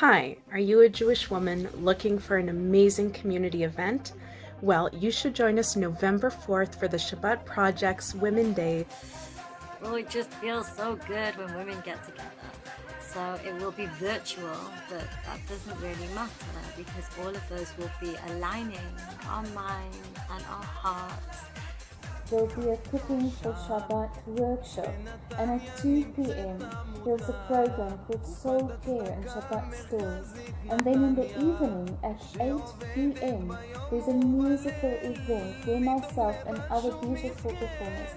Hi, are you a Jewish woman looking for an amazing community event? Well, you should join us November 4th for the Shabbat Project's Women Day. Well, it just feels so good when women get together. So it will be virtual, but that doesn't really matter because all of those will be aligning our minds and our hearts. There'll be a cooking for Shabbat workshop, and at 2 p.m. there's a program called Soul Care and Shabbat Stores. And then in the evening at 8 p.m. there's a musical event where myself and other beautiful performers.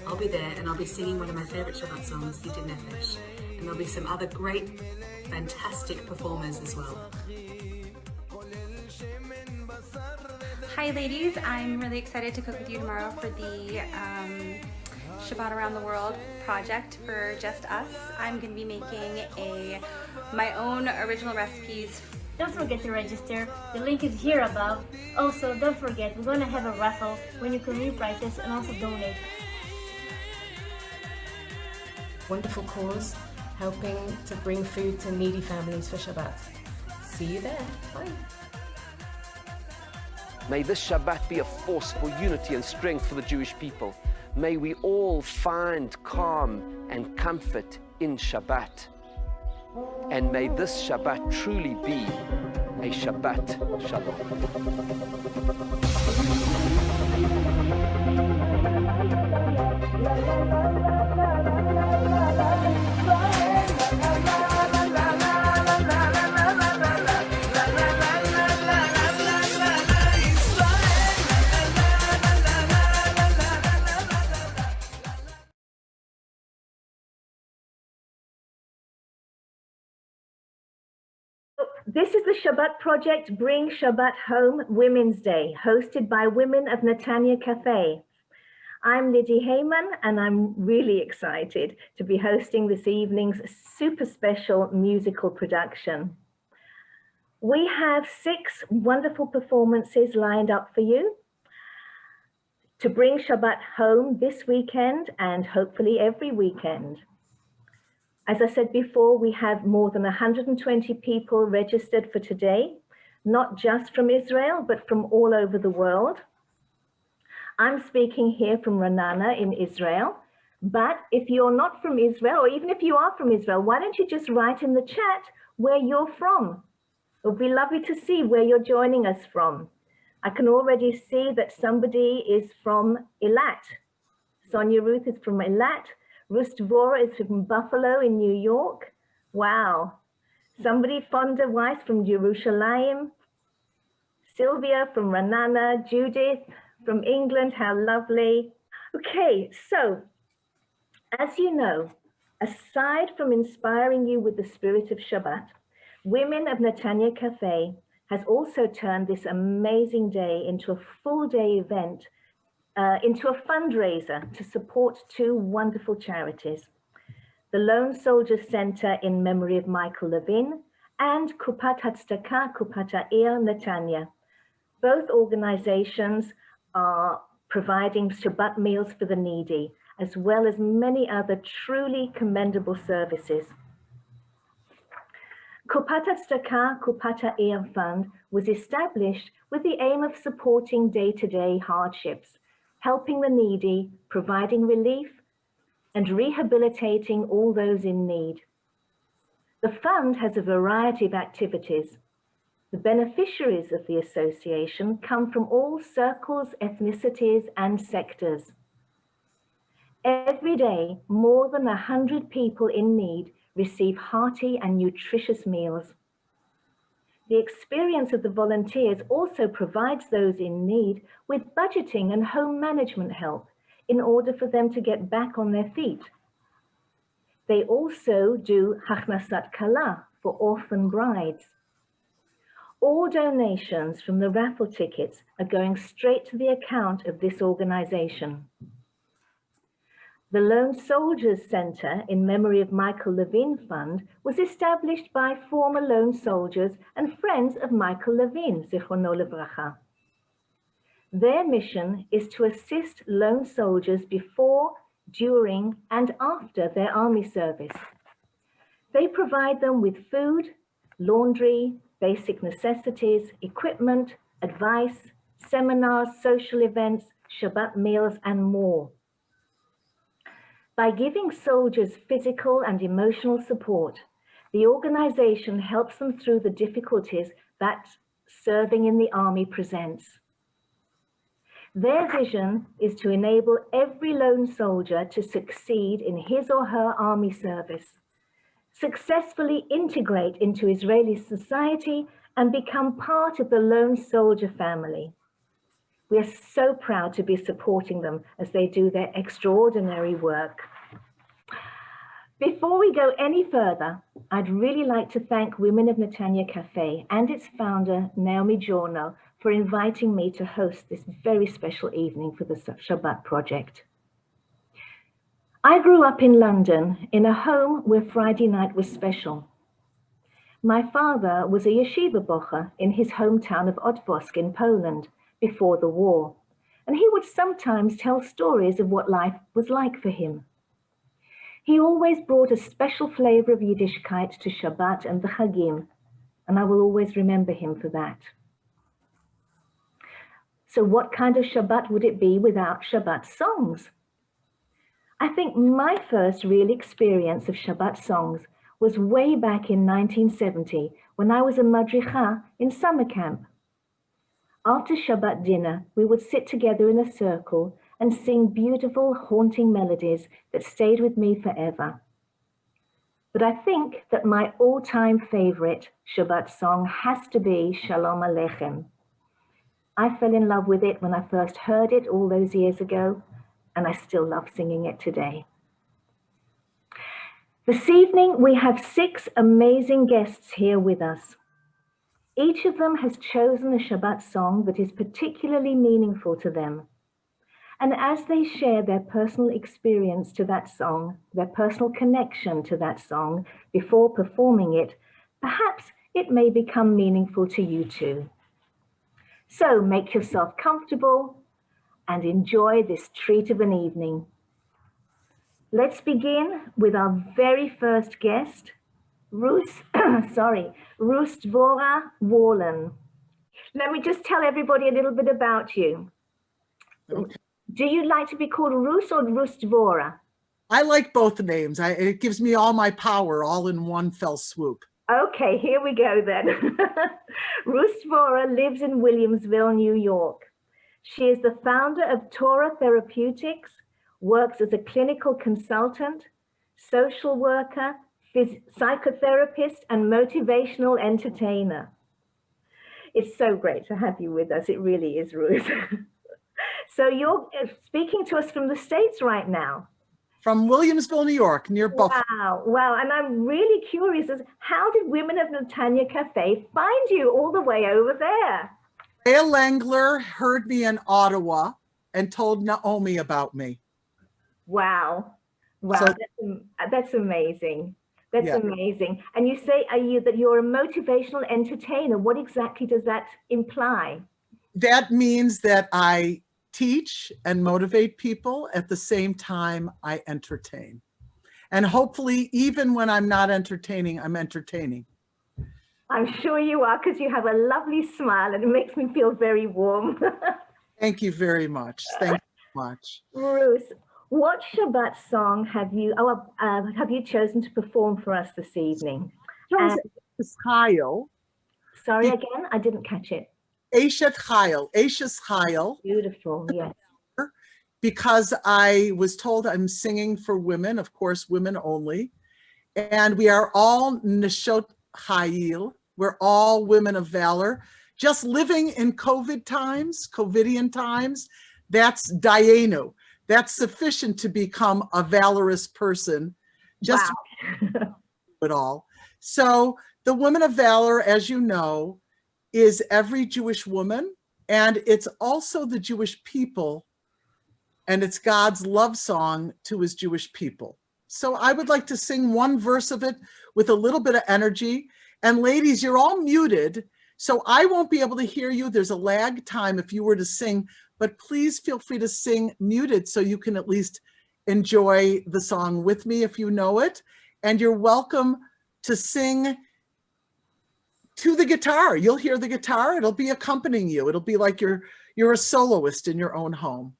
I'll be there and I'll be singing one of my favourite Shabbat songs, Yidin Nefesh, and there'll be some other great, fantastic performers as well. Hi ladies, I'm really excited to cook with you tomorrow for the Shabbat Around the World project for just us. I'm going to be making my own original recipes. Don't forget to register. The link is here above. Also, don't forget, we're going to have a raffle when you can win prizes and also donate. Wonderful cause, helping to bring food to needy families for Shabbat. See you there. Bye. May this Shabbat be a force for unity and strength for the Jewish people. May we all find calm and comfort in Shabbat. And may this Shabbat truly be a Shabbat Shalom. This is the Shabbat Project Bring Shabbat Home Women's Day, hosted by women of Netanya Cafe. I'm Lydia Hayman, and I'm really excited to be hosting this evening's super special musical production. We have 6 wonderful performances lined up for you to bring Shabbat home this weekend and hopefully every weekend. As I said before, we have more than 120 people registered for today, not just from Israel, but from all over the world. I'm speaking here from Ra'anana in Israel, but if you're not from Israel, or even if you are from Israel, why don't you just write in the chat where you're from? It would be lovely to see where you're joining us from. I can already see that somebody is from Eilat. Sonia Ruth is from Eilat. Devorah is from Buffalo in New York. Wow. Somebody, Fonda Weis from Jerusalem. Sylvia from Ra'anana. Judith from England. How lovely. Okay, so as you know, aside from inspiring you with the spirit of Shabbat, Women of Netanya Cafe has also turned this amazing day into a full day event, into a fundraiser to support 2 wonderful charities, the Lone Soldiers Center in memory of Michael Levin and Kupat Hatzdaka Kupat Ha'ir Netanya. Both organizations are providing Shabbat meals for the needy, as well as many other truly commendable services. Kupat Hatzdaka Kupat Ha'ir Fund was established with the aim of supporting day-to-day hardships, helping the needy, providing relief, and rehabilitating all those in need. The fund has a variety of activities. The beneficiaries of the association come from all circles, ethnicities, and sectors. Every day, more than 100 people in need receive hearty and nutritious meals. The experience of the volunteers also provides those in need with budgeting and home management help in order for them to get back on their feet. They also do Hachnasat Kala for orphan brides. All donations from the raffle tickets are going straight to the account of this organization. The Lone Soldiers Center in memory of Michael Levin Fund was established by former lone soldiers and friends of Michael Levin, Zichrono Livracha. Their mission is to assist lone soldiers before, during, and after their army service. They provide them with food, laundry, basic necessities, equipment, advice, seminars, social events, Shabbat meals, and more. By giving soldiers physical and emotional support, the organization helps them through the difficulties that serving in the army presents. Their vision is to enable every lone soldier to succeed in his or her army service, successfully integrate into Israeli society, and become part of the lone soldier family. We are so proud to be supporting them as they do their extraordinary work. Before we go any further, I'd really like to thank Women of Netanya Cafe and its founder, Naomi Giorno, for inviting me to host this very special evening for the Shabbat project. I grew up in London in a home where Friday night was special. My father was a yeshiva bocher in his hometown of Otwosk in Poland before the war, and he would sometimes tell stories of what life was like for him. He always brought a special flavor of Yiddishkeit to Shabbat and the Chagim, and I will always remember him for that. So what kind of Shabbat would it be without Shabbat songs? I think my first real experience of Shabbat songs was way back in 1970 when I was a madricha in summer camp. After Shabbat dinner, we would sit together in a circle and sing beautiful, haunting melodies that stayed with me forever. But I think that my all-time favorite Shabbat song has to be Shalom Aleichem. I fell in love with it when I first heard it all those years ago, and I still love singing it today. This evening, we have 6 amazing guests here with us. Each of them has chosen a Shabbat song that is particularly meaningful to them. And as they share their personal experience to that song, their personal connection to that song before performing it, perhaps it may become meaningful to you too. So make yourself comfortable and enjoy this treat of an evening. Let's begin with our very first guest, Devorah Wallen. Let me just tell everybody a little bit about you. Okay. Do you like to be called Rus or Devorah? I like both names. It gives me all my power all in one fell swoop. Okay, here we go then. Devorah lives in Williamsville, New York. She is the founder of Torah Therapeutics, works as a clinical consultant, social worker, psychotherapist, and motivational entertainer. It's so great to have you with us. It really is, Ruth. So you're speaking to us from the States right now. From Williamsville, New York, near Buffalo. Wow. And I'm really curious as how did Women of Netanya Cafe find you all the way over there? Rachael Langler heard me in Ottawa and told Naomi about me. Wow. So, that's amazing. That's amazing. And you say that you're a motivational entertainer. What exactly does that imply? That means that I teach and motivate people at the same time I entertain. And hopefully, even when I'm not entertaining, I'm entertaining. I'm sure you are, because you have a lovely smile and it makes me feel very warm. Thank you very much. Thank you so much. Ruth, what Shabbat song have you chosen to perform for us this evening? Chayil. Sorry again, I didn't catch it. Isha's Chayil. Beautiful, yes. Because I was told I'm singing for women, of course, women only. And we are all Neshot Chayil. We're all women of valor. Just living in COVIDian times, that's Dayenu. That's sufficient to become a valorous person. Just it all. So the Women of Valor, as you know, is every Jewish woman, and it's also the Jewish people, and it's God's love song to his Jewish people. So I would like to sing one verse of it with a little bit of energy. And ladies, you're all muted, so I won't be able to hear you. There's a lag time if you were to sing, but please feel free to sing muted so you can at least enjoy the song with me if you know it. And you're welcome to sing to the guitar. You'll hear the guitar. It'll be accompanying you. It'll be like you're a soloist in your own home.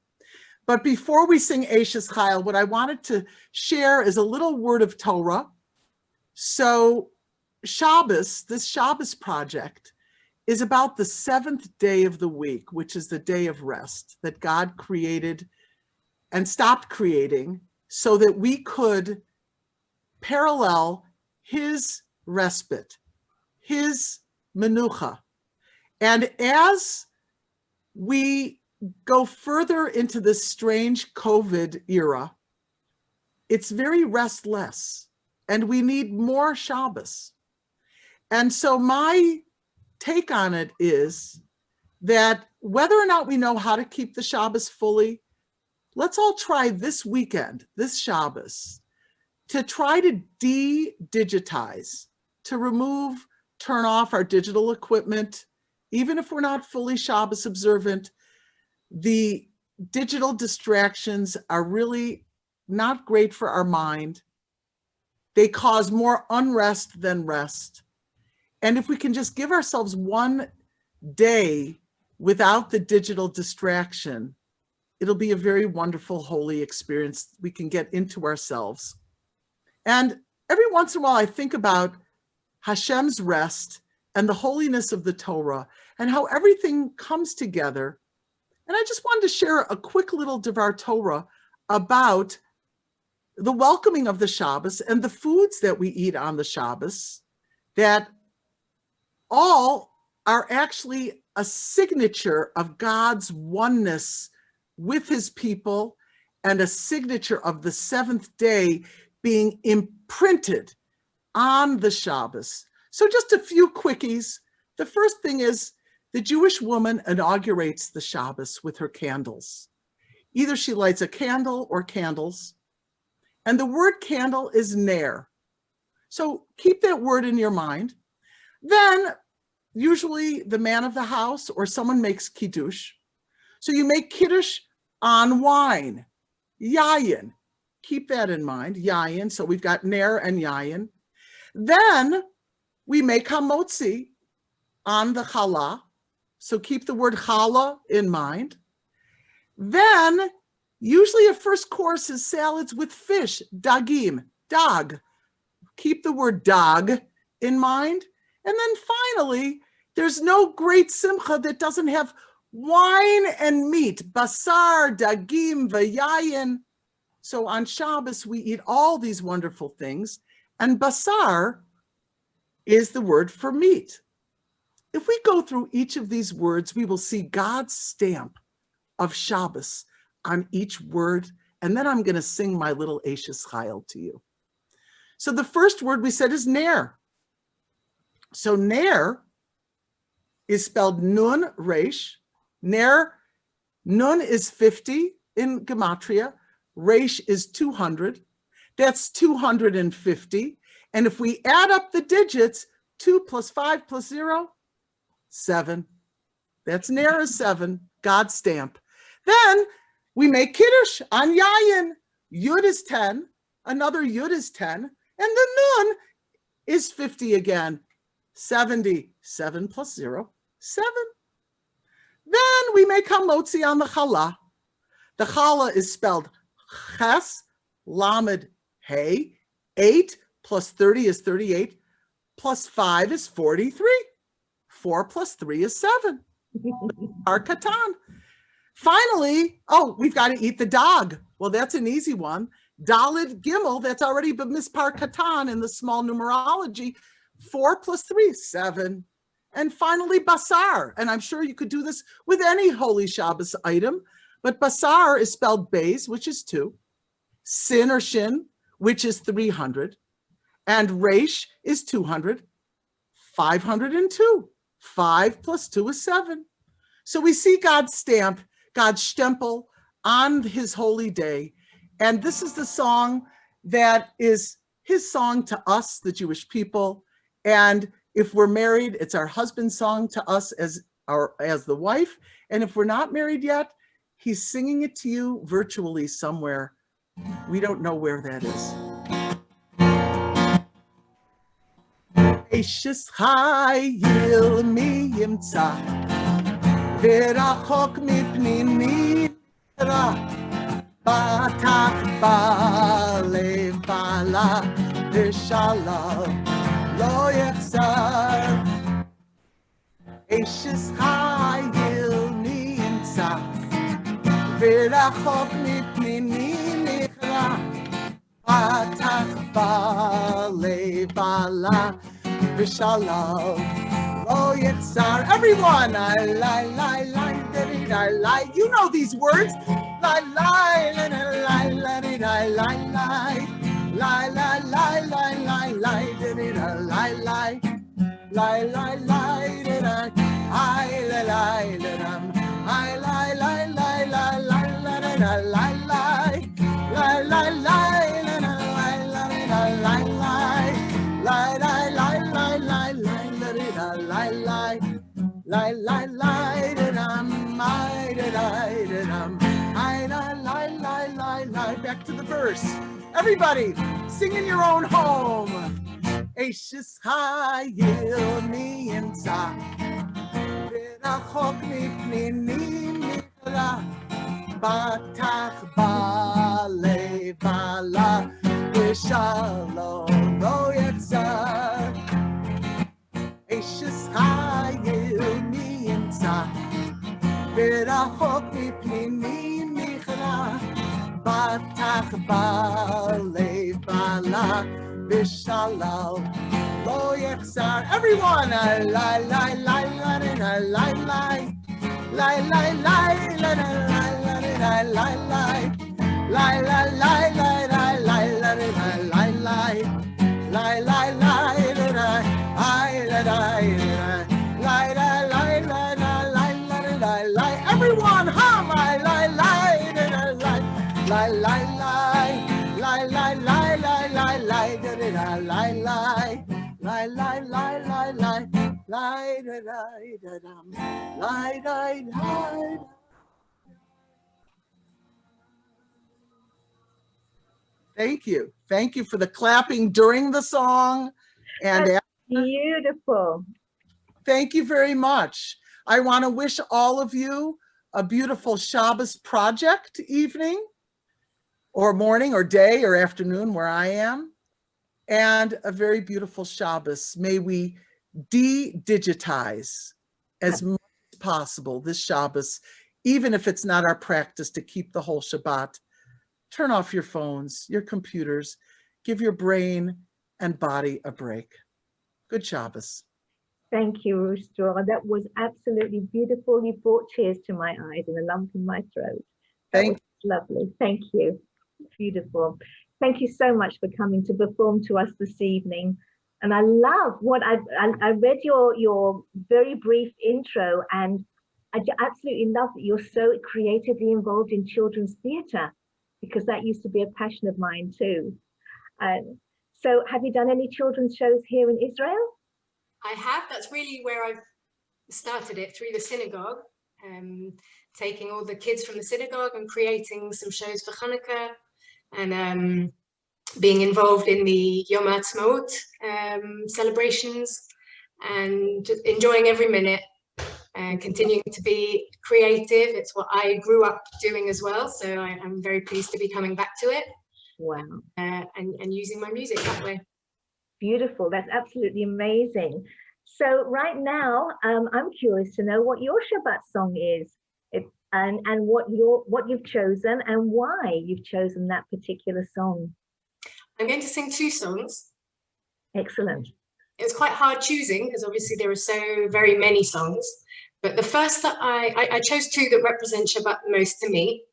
But before we sing Eishes Chayil, what I wanted to share is a little word of Torah. So Shabbos, this Shabbos project, is about the seventh day of the week, which is the day of rest that God created and stopped creating so that we could parallel his respite, his menucha. And as we go further into this strange COVID era, it's very restless and we need more Shabbos. And so my take on it is that whether or not we know how to keep the Shabbos fully, let's all try this weekend, this Shabbos, to try to de-digitize, to remove, turn off our digital equipment. Even if we're not fully Shabbos observant, the digital distractions are really not great for our mind. They cause more unrest than rest. And if we can just give ourselves one day without the digital distraction, it'll be a very wonderful, holy experience. We can get into ourselves. And every once in a while, I think about Hashem's rest and the holiness of the Torah and how everything comes together. And I just wanted to share a quick little Devar Torah about the welcoming of the Shabbos and the foods that we eat on the Shabbos, that all are actually a signature of God's oneness with his people and a signature of the seventh day being imprinted on the Shabbos. So just a few quickies. The first thing is the Jewish woman inaugurates the Shabbos with her candles. Either she lights a candle or candles. And the word candle is ner. So keep that word in your mind. Then usually the man of the house or someone makes kiddush. So you make kiddush on wine, yayin. Keep that in mind, yayin. So we've got ner and yayin. Then we make hamotzi on the challah. So keep the word challah in mind. Then usually a first course is salads with fish, dagim, dag. Keep the word dag in mind. And then finally, there's no great simcha that doesn't have wine and meat, basar, dagim, vayayin. So on Shabbos, we eat all these wonderful things. And basar is the word for meat. If we go through each of these words, we will see God's stamp of Shabbos on each word. And then I'm going to sing my little Eishes Chayil to you. So the first word we said is ner. So ner is spelled nun resh. Ner, nun is 50 in gematria. Resh is 200. That's 250. And if we add up the digits, 2 plus 5 plus 0, 7. That's ner is 7, God's stamp. Then we make kiddush on yayin. Yud is 10. Another yud is 10. And the nun is 50 again. 70. 7 plus 0, 7. Then we make hamotzi on the challah. The challah is spelled ches, lamed, hey. 8 plus 30 is 38. Plus 5 is 43. 4 plus 3 is 7. Our katan. Finally, we've got to eat the dog. Well, that's an easy one. Dalid gimel, that's already b'mispar katan in the small numerology. 4 plus 3, 7. And finally, basar. And I'm sure you could do this with any Holy Shabbos item, but basar is spelled beis, which is 2. Sin or shin, which is 300. And resh is 200. 502. 5 plus 2 is 7. So we see God's stamp, God's stempel on his holy day. And this is the song that is his song to us, the Jewish people. And if we're married, it's our husband's song to us as the wife. And if we're not married yet, he's singing it to you virtually somewhere. We don't know where that is. Eishes Hayil mi yimtza V'rachok mipnimi ra Batak balev bala V'shalom lo yechzar Eishes Hayil mi yimtza V'rachok mipnimi ra Batak balev bala V'shalom lo yechzar. Everyone, I lie. You know these words. Lie, lie, lie, lie, lie, lie, lie, lie, lie, lie, lie, lie, lie, lie, lie, lie, lie, lie, lie, I lie, lie, I lie, lie, lie, lie, lie, lie, lie, lie, lie, lie, lie. Back to the verse. Everybody, sing in your own home. Eishes Hayil mi yimtza V'rachok mipnimi mikra Batach balev bala V'shalom lo yechzar Eishes Hayil mi yimtza V'rachok mipnimi mikra Batach balev bala V'shalom lo yechzar. Everyone, lie, lie, lie, lie, lie, lie, lie, lie, lie, lie, lie, lie, lie, lie, lie, lie, everyone hum, lie, lie, lie, lie, lie, lie, lie, lie, lie, lie, lie, lie, lie, lie, lie, lie, lie, lie, lie. Thank you. Thank you for the clapping during the song. And that's beautiful. Thank you very much. I want to wish all of you a beautiful Shabbos project evening, or morning, or day, or afternoon, where I am, and a very beautiful Shabbos. May we de-digitize as much as possible this Shabbos, even if it's not our practice to keep the whole Shabbat. Turn off your phones, your computers, give your brain and body a break. Good Shabbos. Thank you, Rustor. That was absolutely beautiful. You brought tears to my eyes and a lump in my throat. That was lovely. Thank you. Beautiful. Thank you so much for coming to perform to us this evening. And I love what I read your very brief intro, and I absolutely love that you're so creatively involved in children's theatre, because that used to be a passion of mine too. So have you done any children's shows here in Israel? I have. That's really where I've started it, through the synagogue, taking all the kids from the synagogue and creating some shows for Hanukkah, and being involved in the Yom Ha'atzmaut celebrations, and enjoying every minute and continuing to be creative. It's what I grew up doing as well, so I'm very pleased to be coming back to it. Wow. And using my music that way. Beautiful. That's absolutely amazing. So right now, I'm curious to know what your Shabbat song is, and what you've chosen and why you've chosen that particular song. I'm going to sing two songs. Excellent. It was quite hard choosing, because obviously there are so very many songs. But the first that I chose two that represent Shabbat the most to me.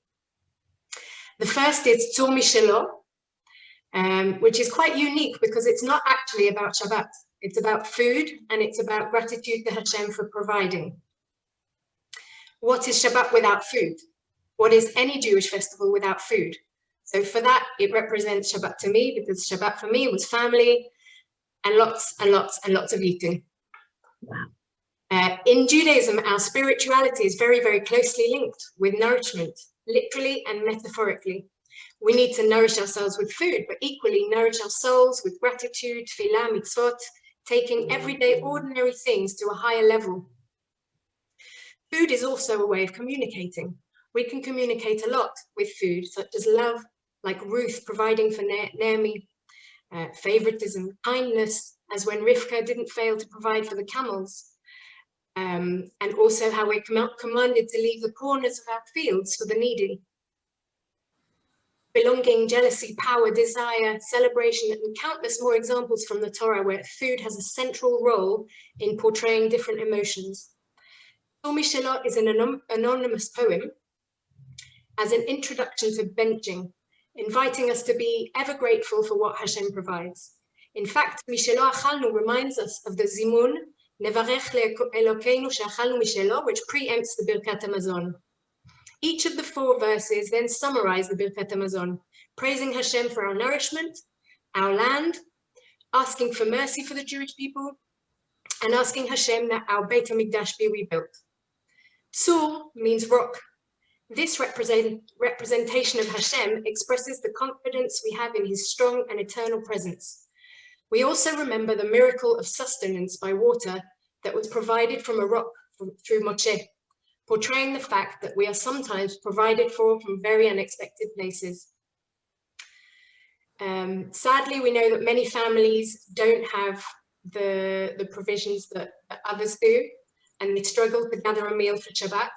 The first is Tzur Mishelo, which is quite unique because it's not actually about Shabbat. It's about food, and it's about gratitude to Hashem for providing. What is Shabbat without food? What is any Jewish festival without food? So for that, it represents Shabbat to me, because Shabbat for me was family and lots and lots and lots of eating. Wow. In Judaism, our spirituality is very, very closely linked with nourishment, literally and metaphorically. We need to nourish ourselves with food, but equally nourish our souls with gratitude, tefillah, mitzvot, taking everyday ordinary things to a higher level. Food is also a way of communicating. We can communicate a lot with food, such as love, like Ruth providing for Naomi, favoritism, kindness, as when Rivka didn't fail to provide for the camels, and also how we're commanded to leave the corners of our fields for the needy. Belonging, jealousy, power, desire, celebration, and countless more examples from the Torah where food has a central role in portraying different emotions. Tzor Mishelo is an anonymous poem as an introduction to benching, inviting us to be ever grateful for what Hashem provides. In fact, Mishelo Achalnu reminds us of the Zimun, Nevarech Elokeinu She'achalnu Mishelo, which preempts the Birkat HaMazon. Each of the 4 verses then summarize the Birkat HaMazon, praising Hashem for our nourishment, our land, asking for mercy for the Jewish people, and asking Hashem that our Beit HaMikdash be rebuilt. Tzur means rock. This representation of Hashem expresses the confidence we have in his strong and eternal presence. We also remember the miracle of sustenance by water that was provided from a rock through Moshe, portraying the fact that we are sometimes provided for from very unexpected places. Sadly, we know that many families don't have the provisions that others do, and they struggle to gather a meal for Shabbat.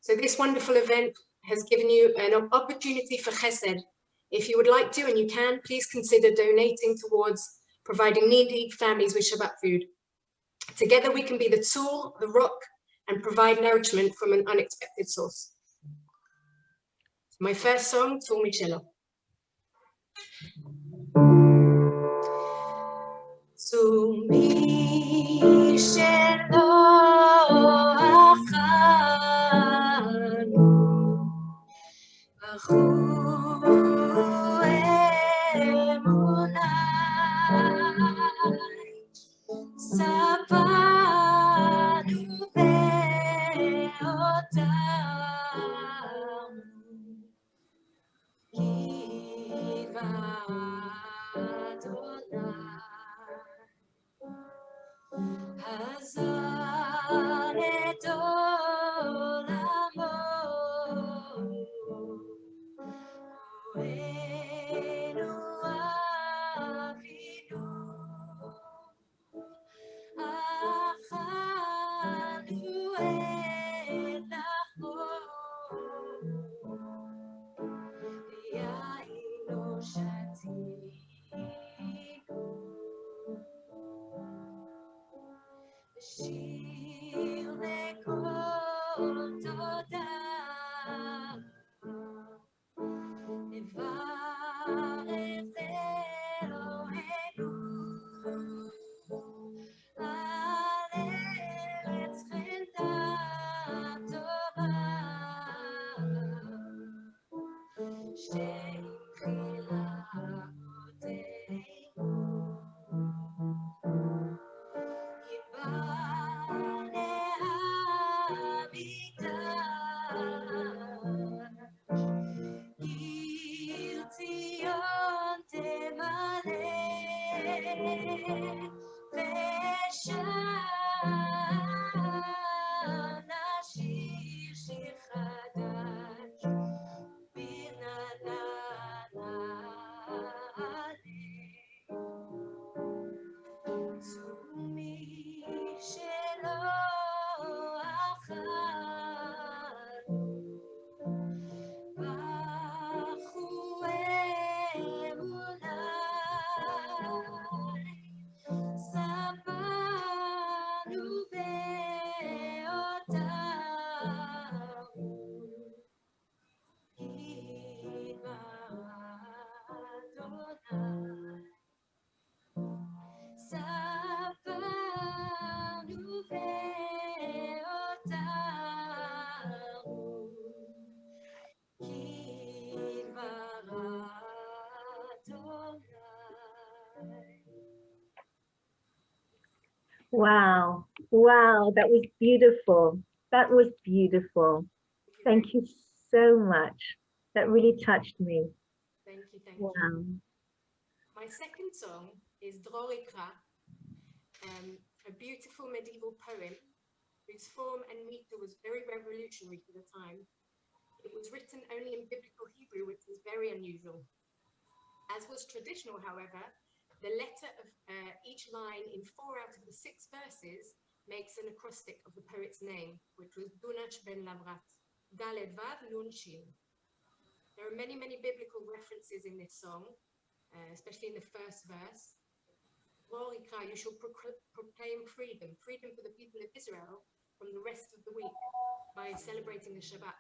So this wonderful event has given you an opportunity for chesed. If you would like to, and you can, please consider donating towards providing needy families with Shabbat food. Together we can be the tzur, the rock, and provide nourishment from an unexpected source. My first song, Tzor Mishelo. Tzor Mishelo achanu, v'chu emunai, sabanu ve'otamu, kiva Adonai, hazar et olamo, Oenu Avinu, achanu et nachor, yaino shatinu, shir lekol todah, nevarech Eloheinu al eretz chenta tova, she'atchila avoteinu, yibane hamikdash, Gil Zion temale, ve'sham nashir shir chadash, bir nanale. Tzur Mishelo achanu, v'chu emunai, sabanu ve'otamu, kiva Adonai, sabanu ve'otamu, kiva Adonai. Wow, wow, that was beautiful. That was beautiful. Thank you so much. That really touched me. Thank you, thank Wow. you. My second song is Dror Ikra, a beautiful medieval poem whose form and meter was very revolutionary for the time. It was written only in biblical Hebrew, which was very unusual. As was traditional, however, the letter of each line in 4 out of the 6 verses makes an acrostic of the poet's name, which was Dunash ben Lavrat, Daled Vav Nun Shin. There are many, many biblical references in this song, especially in the first verse. You shall proclaim freedom for the people of Israel from the rest of the week by celebrating the Shabbat.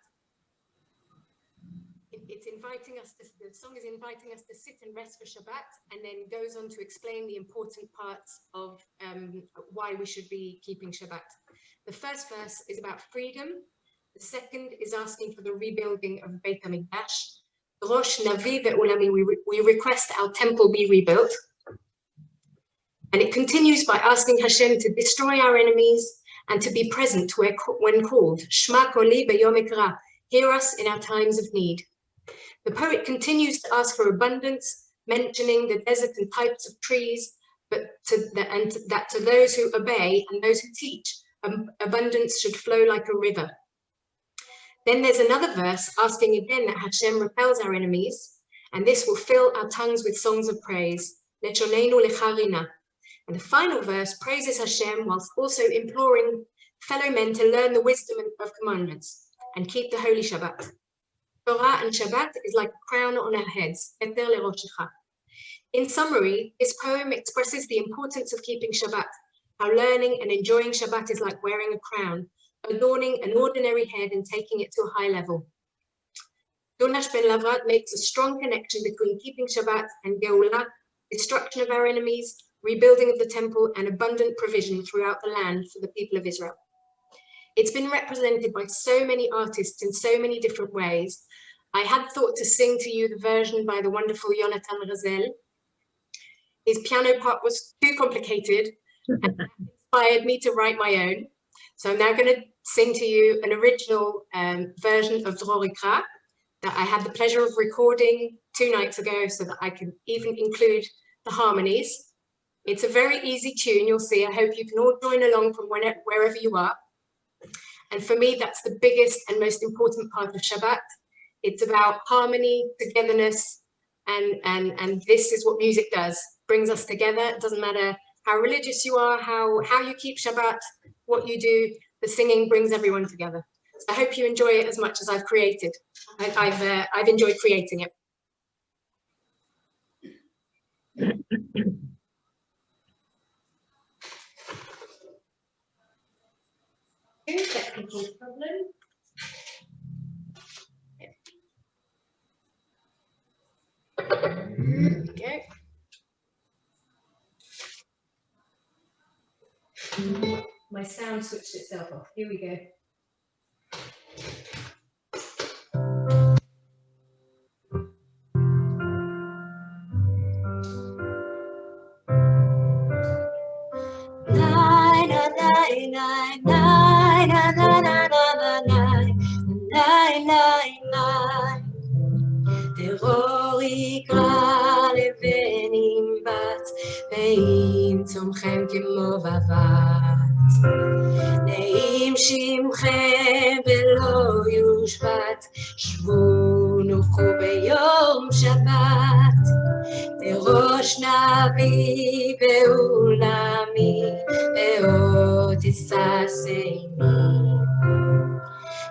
It's inviting us, the song is inviting us to sit and rest for Shabbat, and then goes on to explain the important parts of why we should be keeping Shabbat. The first verse is about freedom. The second is asking for the rebuilding of Beit HaMikdash. Rosh Navi ve'ulami, we request our temple be rebuilt. And it continues by asking Hashem to destroy our enemies and to be present when called. Shma koli b'yom ekra, hear us in our times of need. The poet continues to ask for abundance, mentioning the desert and types of trees, but that to those who obey and those who teach, abundance should flow like a river. Then there's another verse asking again that Hashem repels our enemies, and this will fill our tongues with songs of praise. Lechoneinu lecharina. And the final verse praises Hashem whilst also imploring fellow men to learn the wisdom of commandments and keep the holy Shabbat. Torah and Shabbat is like a crown on our heads. In summary, this poem expresses the importance of keeping Shabbat, how learning and enjoying Shabbat is like wearing a crown, adorning an ordinary head and taking it to a high level. Dunash ben Lavrat makes a strong connection between keeping Shabbat and Geulah, destruction of our enemies, rebuilding of the temple, and abundant provision throughout the land for the people of Israel. It's been represented by so many artists in so many different ways. I had thought to sing to you the version by the wonderful Yonatan Razel. His piano part was too complicated and that inspired me to write my own. So I'm now going to sing to you an original version of Drorikra that I had the pleasure of recording 2 nights ago so that I can even include the harmonies. It's a very easy tune, you'll see. I hope you can all join along from wherever you are. And for me, that's the biggest and most important part of Shabbat. It's about harmony, togetherness, and this is what music does. Brings us together. It doesn't matter how religious you are, how you keep Shabbat, what you do, the singing brings everyone together. So I hope you enjoy it as much as I've created. I've enjoyed creating it. Technical problem. There we go. My sound switched itself off. Here we go. דרור יקרא לבנים בת, ואם צומכם כמו בבת. נעים שמכם ולא יושבת, שבו נוחו ביום שבת. תירוש נביא ועולמי, ועוד תששני.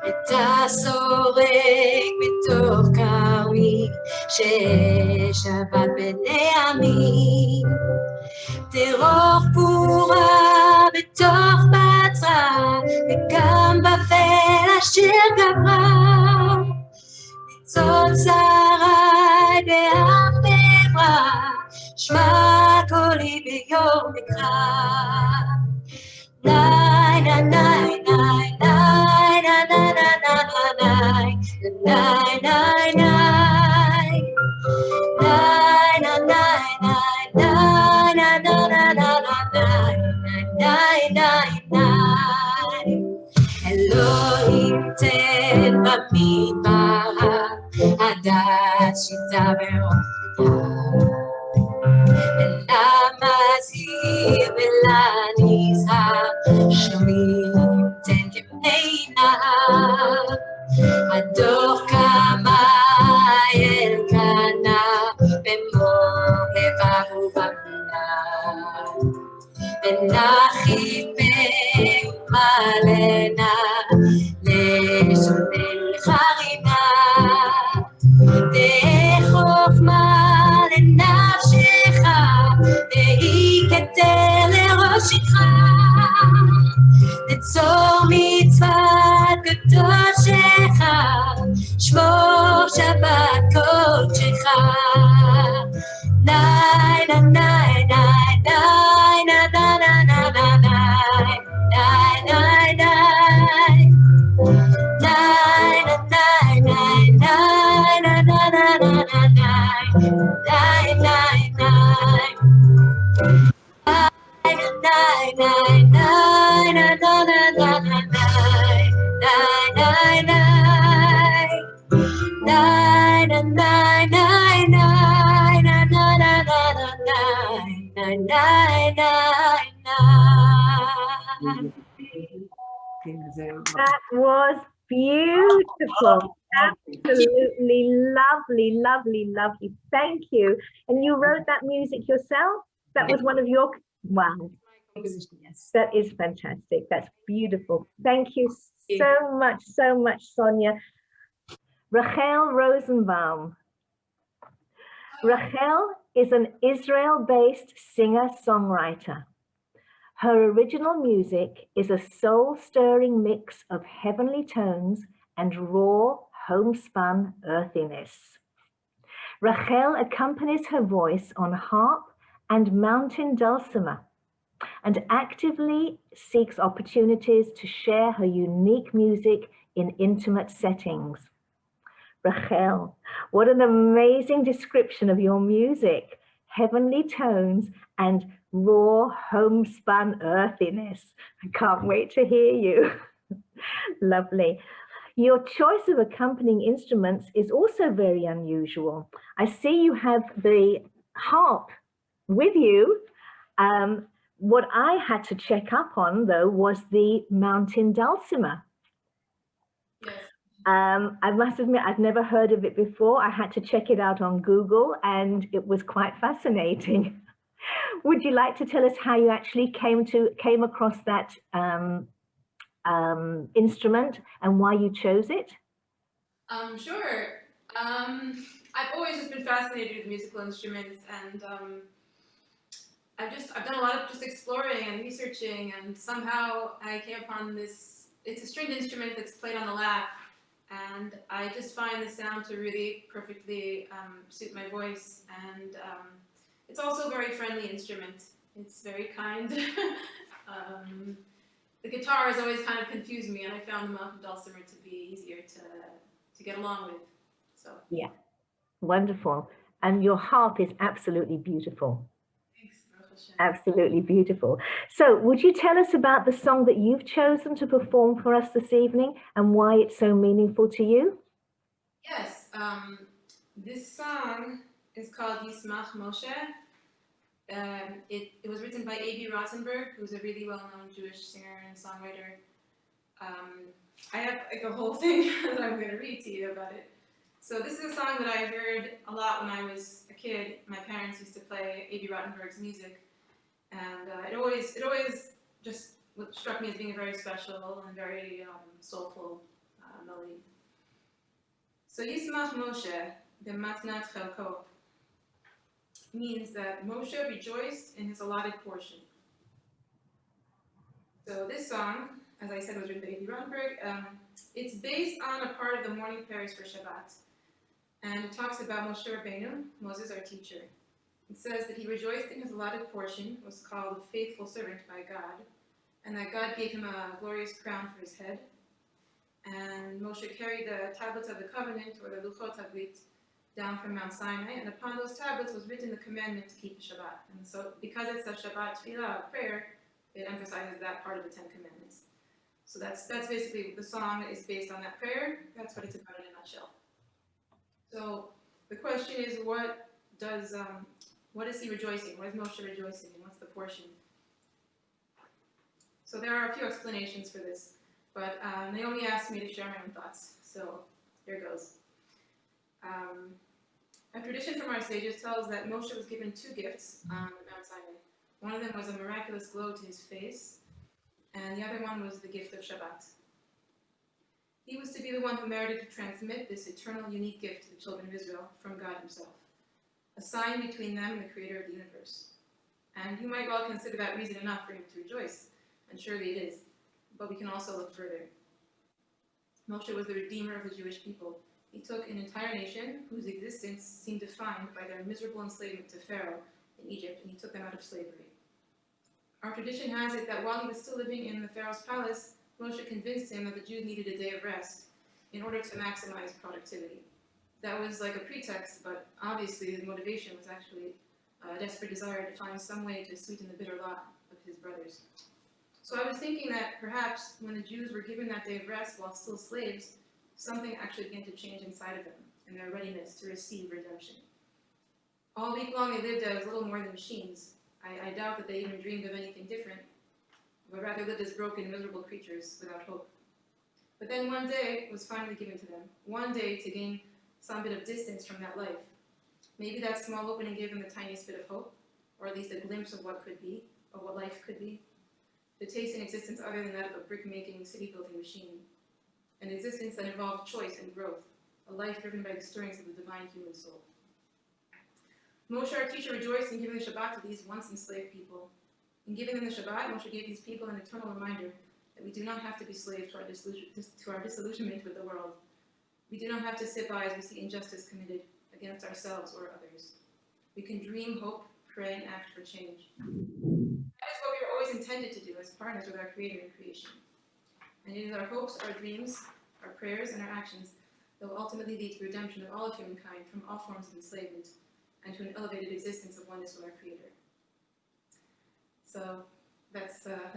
את הסורג מתוך כרמי, ששבת בני עמי. תרוך פורה בתוך בצרה, וגם בבל אשר גברה. ניצוץ שרי בהר חברה, שמע קולי ביום מקרא. Nai na nai nai nai na na na na na nai nai nai nai nai na nai nai nai na na na na na nai nai nai Elohim ten b'midbar hadat shita ve'ofta ולמזהיר ולמזהיר Nachipe Malena Leshonel Harina Dechokma Lenafshecha Deiketer Leroshitcha Netzor mitzvat Kedoshecha Shmor Shabbat Kodechecha Nai na nai nai nai na na na na na nai nai nai nai nai na nai nai nai na na na na na nai nai nai nai nai nai nai na na na na na nai nai nai nai nine and nine nine nine nine nine nine nine nine. That was beautiful. Absolutely lovely, lovely, lovely. Thank you. And you wrote that music yourself? That was one of your, wow. Yes. That is fantastic. That's beautiful. Thank you so much, Sonia. Rachael Rosenbaum. Rachael is an Israel-based singer-songwriter. Her original music is a soul-stirring mix of heavenly tones and raw, homespun earthiness. Rachael accompanies her voice on harp and mountain dulcimer and actively seeks opportunities to share her unique music in intimate settings. Rachael, what an amazing description of your music. Heavenly tones and raw homespun earthiness. I can't wait to hear you. Lovely. Your choice of accompanying instruments is also very unusual. I see you have the harp with you. What I had to check up on, though, was the mountain dulcimer. Yes. I must admit, I've never heard of it before. I had to check it out on Google, and it was quite fascinating. Would you like to tell us how you actually came across that instrument and why you chose it? Sure. I've always just been fascinated with musical instruments, and I've done a lot of just exploring and researching, and somehow I came upon this. It's a stringed instrument that's played on the lap, and I just find the sound to really perfectly suit my voice, and it's also a very friendly instrument. It's very kind. The guitar has always kind of confused me, and I found the mountain dulcimer to be easier to get along with. So yeah, wonderful. And your harp is absolutely beautiful. Absolutely beautiful. So would you tell us about the song that you've chosen to perform for us this evening and why it's so meaningful to you? Yes, this song is called Yismach Moshe. It was written by A.B. Rosenberg, who's a really well-known Jewish singer and songwriter. I have like a whole thing that I'm going to read to you about it. So this is a song that I heard a lot when I was a kid. My parents used to play A.B. Rosenberg's music. And it always just struck me as being a very special and very soulful melody. So Yismach Moshe, the Matnat Chelko, means that Moshe rejoiced in his allotted portion. So this song, as I said, was written by A.B. Rosenberg. It's based on a part of the morning prayers for Shabbat. And it talks about Moshe Rabbeinu, Moses our teacher. It says that he rejoiced in his allotted portion, was called a faithful servant by God, and that God gave him a glorious crown for his head. And Moshe carried the tablets of the covenant, or the Luchot HaBrit, down from Mount Sinai, and upon those tablets was written the commandment to keep the Shabbat. And so, because it's a Shabbat tefillah, prayer, it emphasizes that part of the Ten Commandments. So that's basically, the song is based on that prayer. That's what it's about in a nutshell. So the question is, what is he rejoicing? What is Moshe rejoicing, and what's the portion? So there are a few explanations for this, but Naomi asked me to share my own thoughts, so here goes. A tradition from our sages tells that Moshe was given two gifts on Mount Sinai. One of them was a miraculous glow to his face, and the other one was the gift of Shabbat. He was to be the one who merited to transmit this eternal, unique gift to the children of Israel from God himself, a sign between them and the creator of the universe. And you might well consider that reason enough for him to rejoice, and surely it is, but we can also look further. Moshe was the redeemer of the Jewish people. He took an entire nation whose existence seemed defined by their miserable enslavement to Pharaoh in Egypt, and he took them out of slavery. Our tradition has it that while he was still living in the Pharaoh's palace, Moshe convinced him that the Jews needed a day of rest in order to maximize productivity. That was like a pretext, but obviously the motivation was actually a desperate desire to find some way to sweeten the bitter lot of his brothers. So I was thinking that perhaps when the Jews were given that day of rest while still slaves, something actually began to change inside of them and their readiness to receive redemption. All week long they lived as little more than machines. I doubt that they even dreamed of anything different, but rather lived as broken, miserable creatures without hope. But then one day was finally given to them, one day to gain some bit of distance from that life. Maybe that small opening gave them the tiniest bit of hope, or at least a glimpse of what could be, of what life could be. To taste an existence other than that of a brick-making, city-building machine. An existence that involved choice and growth, a life driven by the stirrings of the divine human soul. Moshe, our teacher, rejoiced in giving the Shabbat to these once enslaved people. In giving them the Shabbat, Moshe gave these people an eternal reminder that we do not have to be slaves to our disillusionment with the world. We do not have to sit by as we see injustice committed against ourselves or others. We can dream, hope, pray, and act for change. That is what we were always intended to do as partners with our Creator in creation. And it is our hopes, our dreams, our prayers, and our actions that will ultimately lead to the redemption of all of humankind from all forms of enslavement and to an elevated existence of oneness with our Creator. So that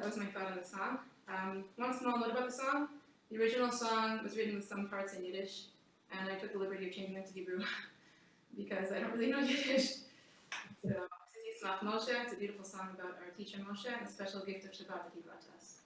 was my thought on the song. One small note about the song. The original song was written with some parts in Yiddish, and I took the liberty of changing them to Hebrew because I don't really know Yiddish. So, Moshe, it's a beautiful song about our teacher Moshe and the special gift of Shabbat that he brought to us.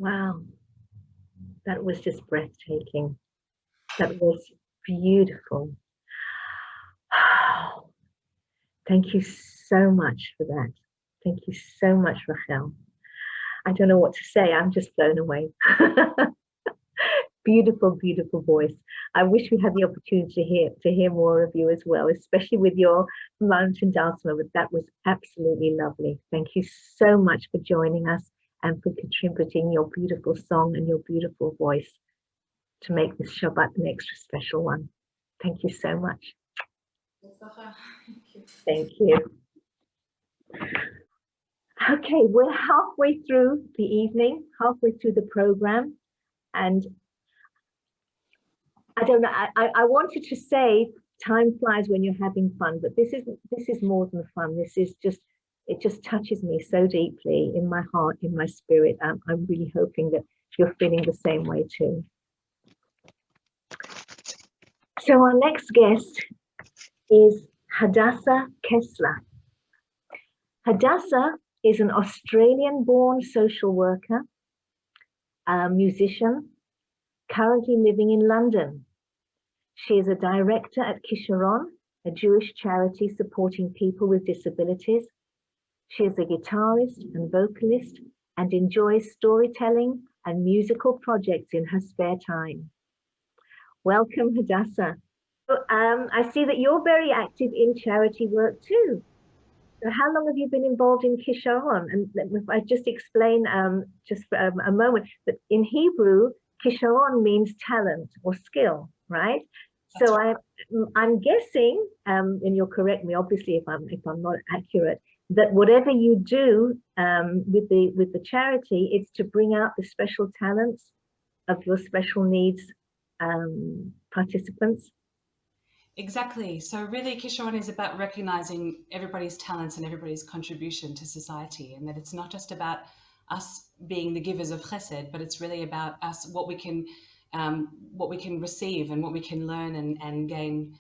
Wow, that was just breathtaking. That was beautiful. Thank you so much for that. Thank you so much, Rachael. I don't know what to say. I'm just blown away. Beautiful, beautiful voice. I wish we had the opportunity to hear more of you as well, especially with your mountain dance moment. That was absolutely lovely. Thank you so much for joining us and for contributing your beautiful song and your beautiful voice to make this Shabbat an extra special one. Thank you so much. Thank you. Okay, we're halfway through the evening, halfway through the program, and I don't know, I wanted to say time flies when you're having fun, but this is more than fun. This is just, it just touches me so deeply in my heart, in my spirit. I'm really hoping that you're feeling the same way too. So our next guest is Hadassa Kessler. Hadassa is an Australian-born social worker, a musician, currently living in London. She is a director at Kisharon, a Jewish charity supporting people with disabilities. She is a guitarist and vocalist and enjoys storytelling and musical projects in her spare time. Welcome, Hadassa. I see that you're very active in charity work too. So how long have you been involved in Kisharon? And if I just explain just for a moment that in Hebrew, Kisharon means talent or skill, right? So I'm guessing, and you'll correct me obviously if I'm not accurate, that whatever you do with the charity, it's to bring out the special talents of your special needs participants. Exactly. So really Kisharon is about recognizing everybody's talents and everybody's contribution to society, and that it's not just about us being the givers of chesed, but it's really about us, what we can receive and what we can learn and gain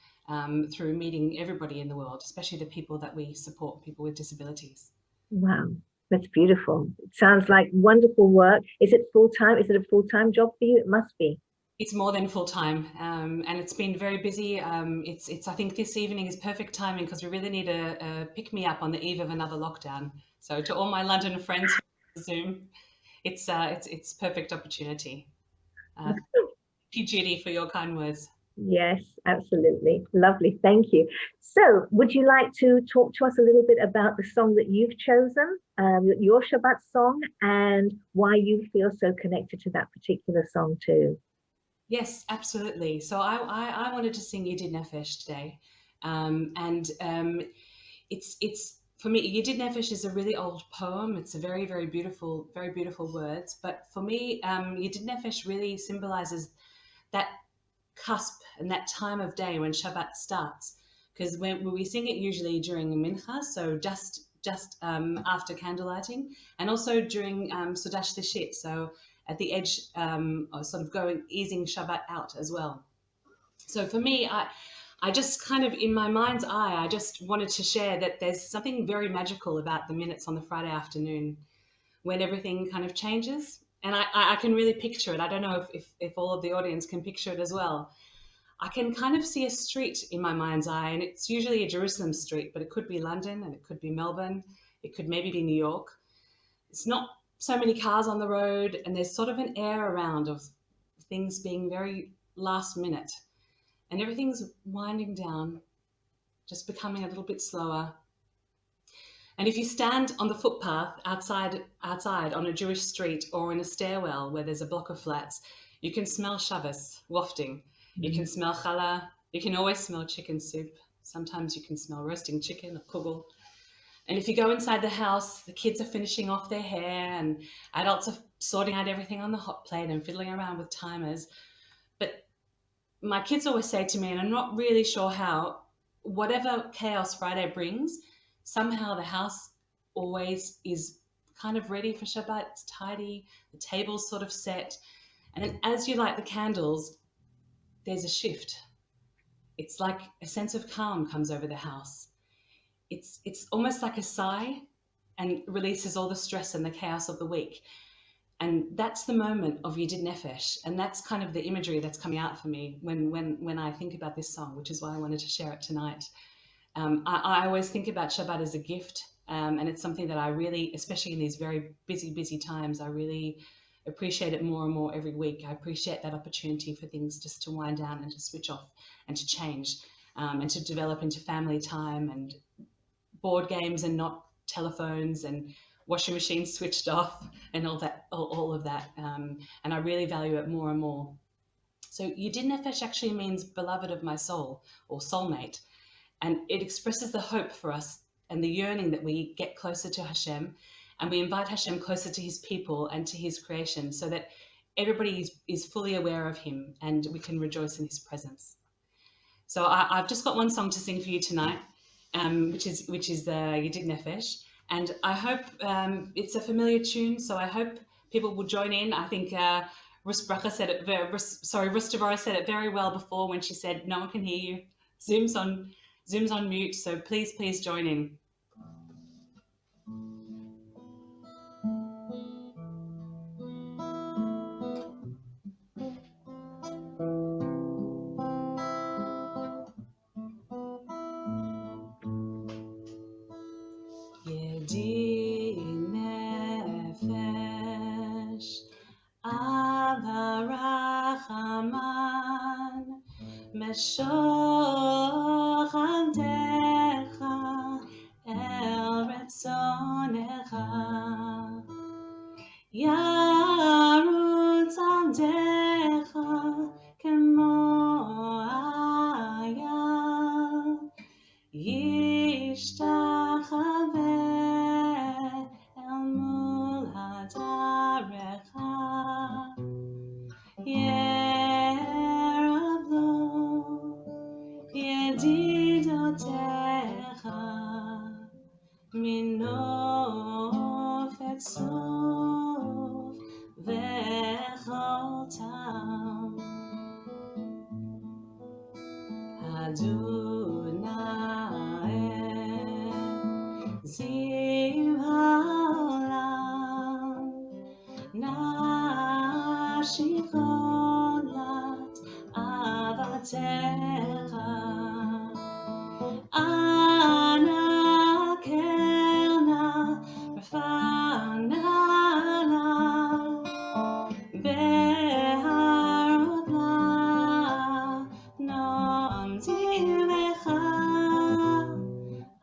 through meeting everybody in the world, especially the people that we support, people with disabilities. Wow, that's beautiful. It sounds like wonderful work. Is it full-time? Is it a full-time job for you? It must be. It's more than full-time, and it's been very busy. I think this evening is perfect timing because we really need a pick-me-up on the eve of another lockdown. So to all my London friends who Zoom, it's perfect opportunity. Thank you, Judy, for your kind words. Yes, absolutely. Lovely. Thank you. So would you like to talk to us a little bit about the song that you've chosen, your Shabbat song, and why you feel so connected to that particular song too? Yes, absolutely. So I wanted to sing Yedid Nefesh today. It's for me, Yedid Nefesh is a really old poem. It's a very, very beautiful words. But for me, Yedid Nefesh really symbolizes that cusp and that time of day when Shabbat starts. Because when we sing it usually during a mincha, so just after candlelighting, and also during Sudah Shlishit, so at the edge, sort of easing Shabbat out as well. So for me, I just kind of, in my mind's eye, I just wanted to share that there's something very magical about the minutes on the Friday afternoon when everything kind of changes. And I can really picture it. I don't know if all of the audience can picture it as well. I can kind of see a street in my mind's eye, and it's usually a Jerusalem street, but it could be London and it could be Melbourne. It could maybe be New York. It's not so many cars on the road, and there's sort of an air around of things being very last minute, and everything's winding down, just becoming a little bit slower. And if you stand on the footpath outside on a Jewish street or in a stairwell where there's a block of flats, you can smell Shabbos wafting. You can smell challah. You can always smell chicken soup. Sometimes you can smell roasting chicken or kugel. And if you go inside the house, the kids are finishing off their hair and adults are sorting out everything on the hot plate and fiddling around with timers. But my kids always say to me, and I'm not really sure how, whatever chaos Friday brings, somehow the house always is kind of ready for Shabbat. It's tidy, the table's sort of set. And then as you light the candles, there's a shift. It's like a sense of calm comes over the house. It's almost like a sigh and releases all the stress and the chaos of the week. And that's the moment of Yedid Nefesh. And that's kind of the imagery that's coming out for me when I think about this song, which is why I wanted to share it tonight. I always think about Shabbat as a gift, and it's something that I really, especially in these very busy times, I really appreciate it more and more every week. I appreciate that opportunity for things just to wind down and to switch off and to change, and to develop into family time and board games and not telephones and washing machines switched off and all of that. And I really value it more and more. So Yedid Nefesh actually means beloved of my soul, or soulmate. And it expresses the hope for us and the yearning that we get closer to Hashem, and we invite Hashem closer to his people and to his creation, so that everybody is fully aware of him and we can rejoice in his presence. So I've just got one song to sing for you tonight, which is the Yedid Nefesh. And I hope it's a familiar tune, so I hope people will join in. I think Rus Devorah said it very well before when she said, no one can hear you. Zoom's on mute, so please join in. Yedid Nefesh, Ava Rachaman, Meshoch Avdecha El Retzonecha, Yarutz Avdecha Kemo Ayal, Yishtachaveh El Mul Hadarecha, Yeravlo Yedidotecha Minof et Sof Vechol Tam, Adonai Ziv Haolam, Nashikolat Avatecha, Ana Kerna Rafanala, Beharotla Noam Zivecha,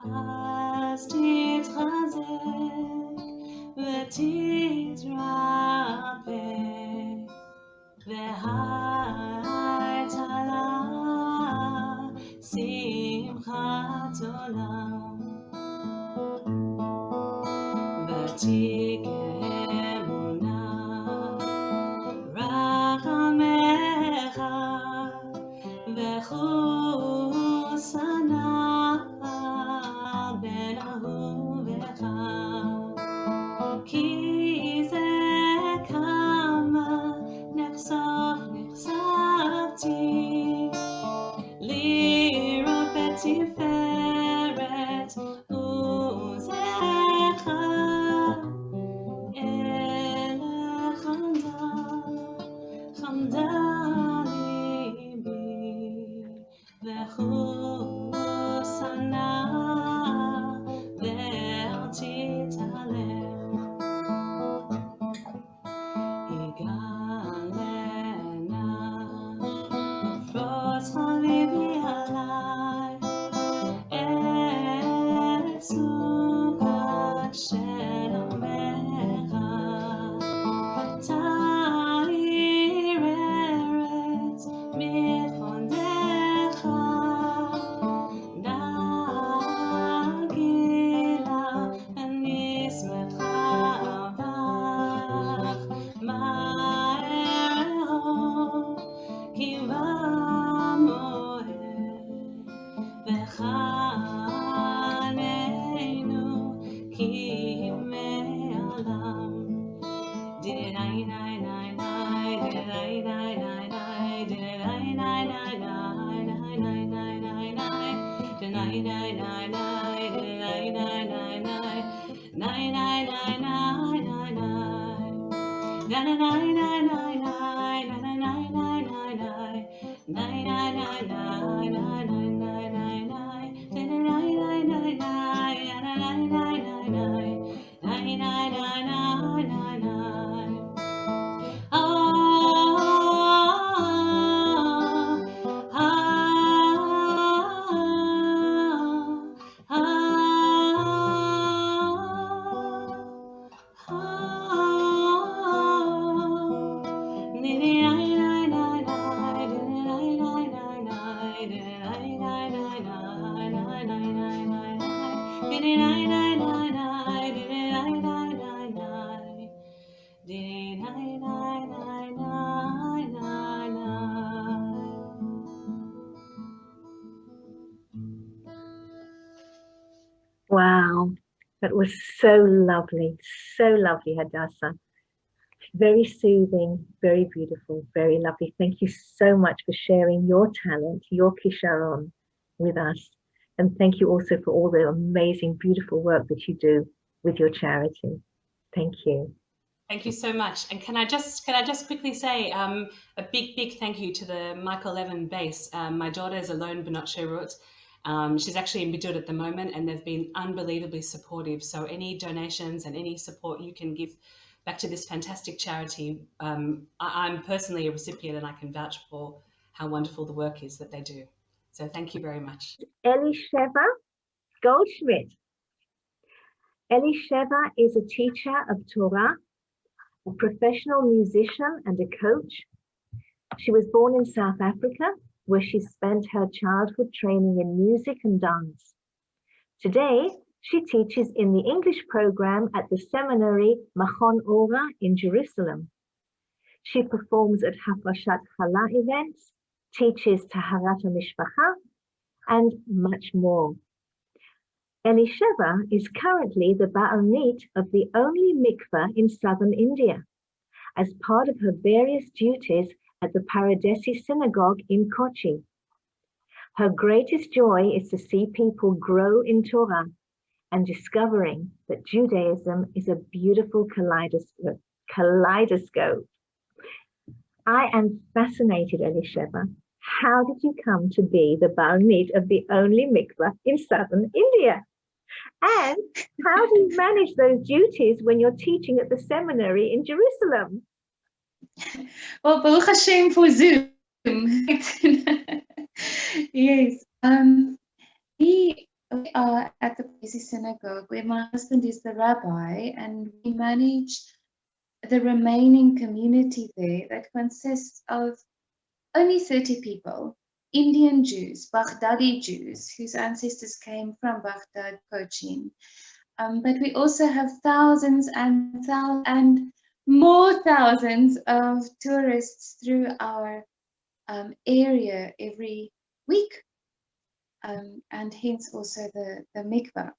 Az Titchazek V'Titrapeh, V'Haytala Simchat Olam, V'Tikemuna Rachamecha, V'Chusana Ben Ahuvecha, Ki Ze Kama Nechsavti Lirot Betiferet Uzecha, Wow, that was so lovely, Hadassa. Very soothing, very beautiful, very lovely. Thank you so much for sharing your talent, your kisharon with us. And thank you also for all the amazing, beautiful work that you do with your charity. Thank you. Thank you so much. And can I just quickly say a big thank you to the Michael Levin base. My daughter is alone but not Sherut. She's actually in Bidud at the moment, and they've been unbelievably supportive. So any donations and any support you can give back to this fantastic charity, I'm personally a recipient, and I can vouch for how wonderful the work is that they do. So thank you very much. Elisheva Goldchmidt. Elisheva is a teacher of Torah, a professional musician and a coach. She was born in South Africa, where she spent her childhood training in music and dance. Today, she teaches in the English program at the seminary Machon Ora in Jerusalem. She performs at Hafashat Chala events, teaches Taharat HaMishpacha, and much more. Elisheva is currently the Ba'alnit of the only mikveh in southern India, as part of her various duties at the Paradesi synagogue in Kochi. Her greatest joy is to see people grow in Torah and discovering that Judaism is a beautiful kaleidoscope. I am fascinated, Elisheva. How did you come to be the Ba'alnit of the only mikveh in southern India? And how do you manage those duties when you're teaching at the seminary in Jerusalem? Well, Baruch Hashem for Zoom. Yes. We are at the Paradesi synagogue where my husband is the rabbi, and we manage the remaining community there that consists of only 30 people, Indian Jews, Baghdadi Jews, whose ancestors came from Baghdad, Cochin. But we also have thousands and more thousands of tourists through our area every week, and hence also the mikveh.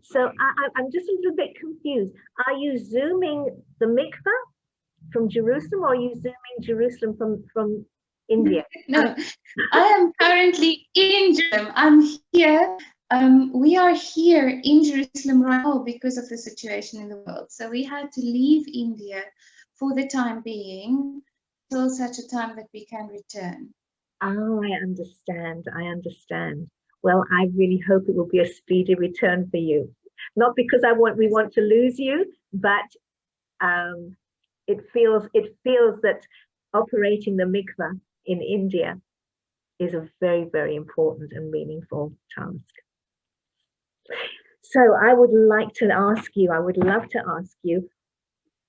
So I'm just a little bit confused. Are you zooming the mikveh from Jerusalem, or are you zooming Jerusalem from India? No, I am currently in Jerusalem. I'm here. We are here in Jerusalem right now because of the situation in the world. So we had to leave India for the time being till such a time that we can return. Oh, I understand. Well, I really hope it will be a speedy return for you. Not because we want to lose you, but it feels that operating the mikveh in India is a very, very important and meaningful task. So I would love to ask you,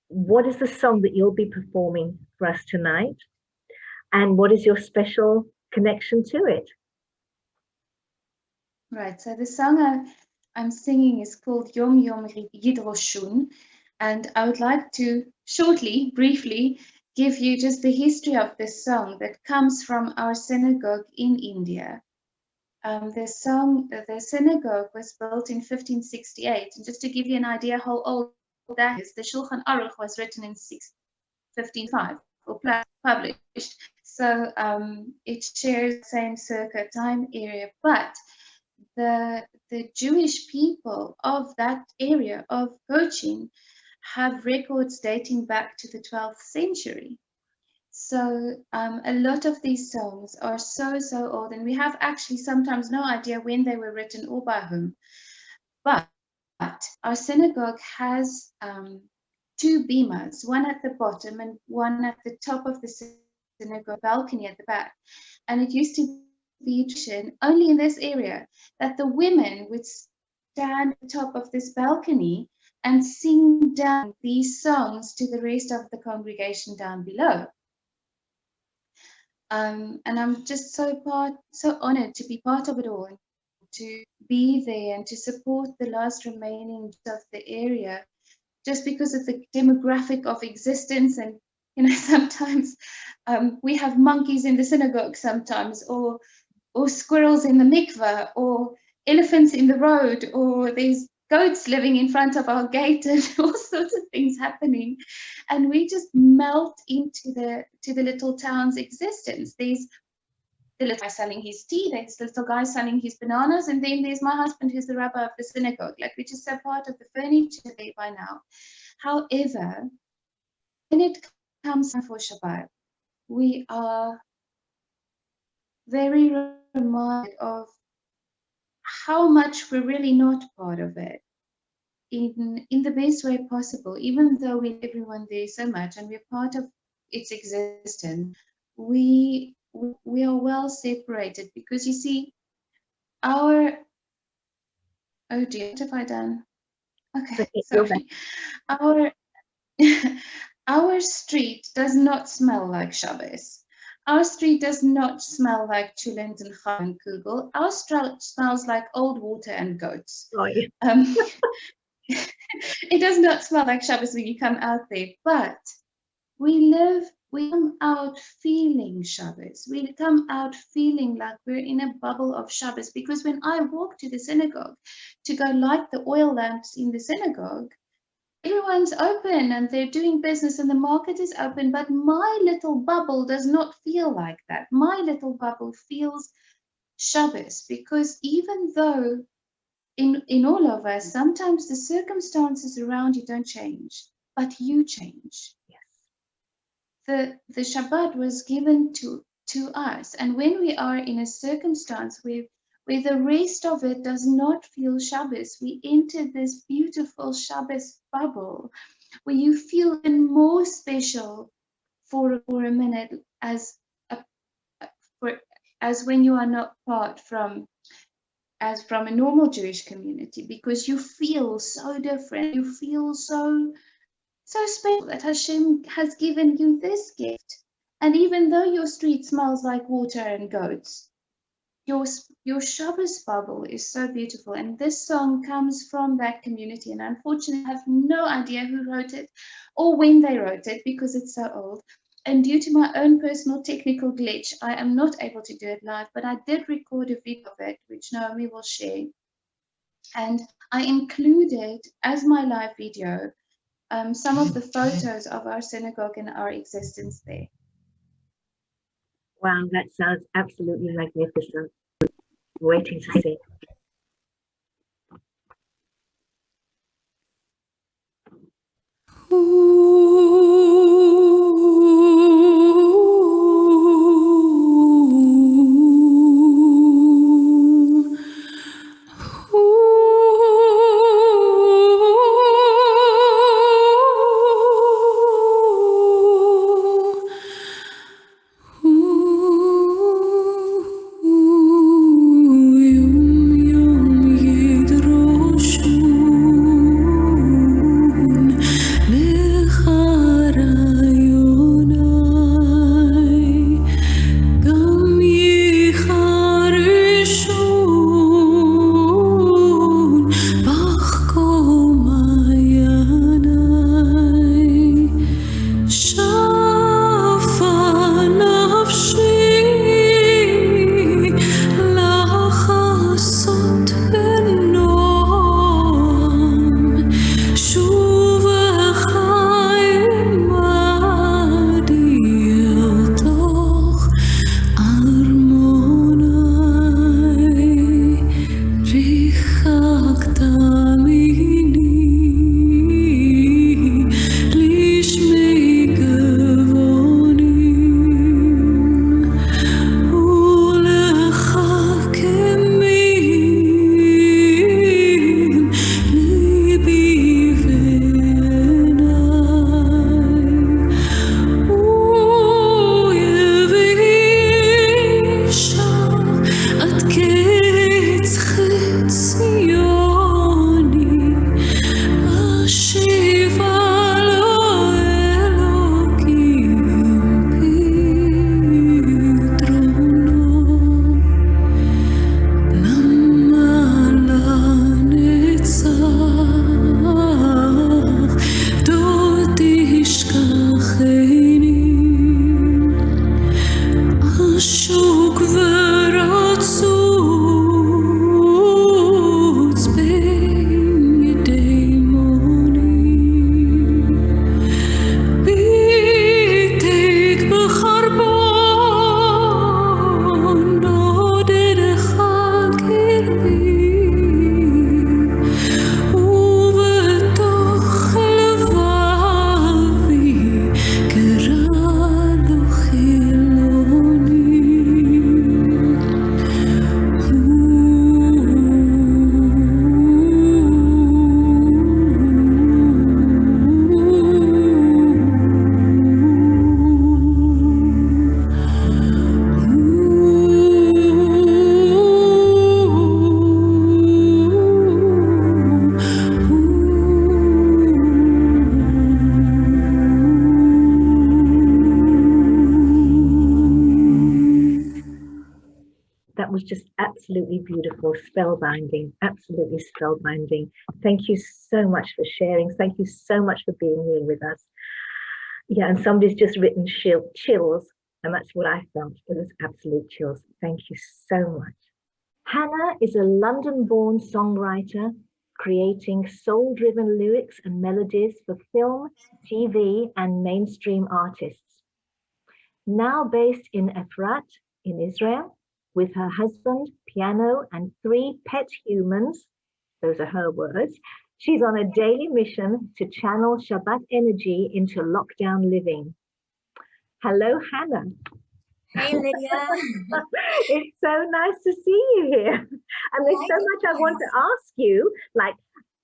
what is the song that you'll be performing for us tonight? And what is your special connection to it? Right, so the song I'm singing is called Yom Yom Yidroshun, and I would like to briefly give you just the history of this song that comes from our synagogue in India. The synagogue was built in 1568, and just to give you an idea how old that is, the Shulchan Aruch was written in 1505 or published. So it shares the same circa time area, but the Jewish people of that area of Cochin have records dating back to the 12th century. So a lot of these songs are so old, and we have actually sometimes no idea when they were written or by whom. But our synagogue has 2 bimas, one at the bottom and one at the top of the synagogue balcony at the back. And it used to be tradition only in this area that the women would stand at the top of this balcony and sing down these songs to the rest of the congregation down below. And I'm just so honored to be part of it all, and to be there and to support the last remaining of the area, just because of the demographic of existence. And sometimes we have monkeys in the synagogue sometimes, or squirrels in the mikveh, or elephants in the road, or there's goats living in front of our gate, and all sorts of things happening. And we just melt into the little town's existence. There's the little guy selling his tea, there's the little guy selling his bananas, and then there's my husband who's the rabbi of the synagogue. Like, we're just so part of the furniture there by now. However, when it comes for Shabbat, we are very reminded of how much we're really not part of it in the best way possible. Even though we love everyone there so much and we're part of its existence, we are well separated, because you see, oh dear, what have I done? Okay, sorry. Our street does not smell like Shabbos. Our street does not smell like Chulent and Chana and Kugel. Our street smells like old water and goats. Oh, yeah. It does not smell like Shabbos when you come out there, but we come out feeling Shabbos. We come out feeling like we're in a bubble of Shabbos, because when I walk to the synagogue to go light the oil lamps in the synagogue, everyone's open and they're doing business and the market is open, but my little bubble does not feel like that. My little bubble feels Shabbos, because even though in all of us, sometimes the circumstances around you don't change, but you change. Yes. The Shabbat was given to us, and when we are in a circumstance where the rest of it does not feel Shabbos, we enter this beautiful Shabbos bubble where you feel even more special for a minute, as when you are not part from a normal Jewish community, because you feel so different. You feel so special that Hashem has given you this gift. And even though your street smells like water and goats, your Shabbos bubble is so beautiful. And this song comes from that community. And unfortunately, I have no idea who wrote it or when they wrote it, because it's so old. And due to my own personal technical glitch, I am not able to do it live, but I did record a video of it, which Naomi will share. And I included, as my live video, some of the photos of our synagogue and our existence there. Wow, that sounds absolutely magnificent. Waiting to see. Lecha was just absolutely beautiful, spellbinding, absolutely spellbinding. Thank you so much for sharing. Thank you so much for being here with us. Yeah, and somebody's just written chills, and that's what I felt. It was absolute chills. Thank you so much. Hannah is a London-born songwriter creating soul-driven lyrics and melodies for film, TV, and mainstream artists. Now based in Efrat in Israel, with her husband, piano, and 3 pet humans, those are her words, she's on a daily mission to channel Shabbat energy into lockdown living. Hello, Hannah. Hey, Lydia. It's so nice to see you here. And there's so much I want to ask you, like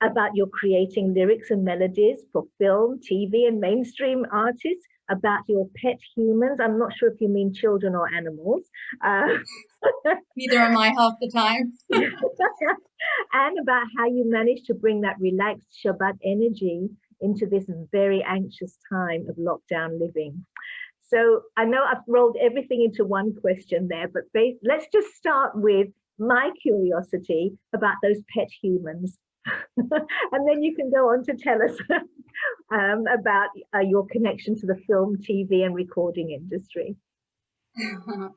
about your creating lyrics and melodies for film, TV, and mainstream artists, about your pet humans. I'm not sure if you mean children or animals. Neither am I half the time. And about how you managed to bring that relaxed Shabbat energy into this very anxious time of lockdown living. So I know I've rolled everything into one question there, but let's just start with my curiosity about those pet humans. And then you can go on to tell us about your connection to the film, TV, and recording industry. Well,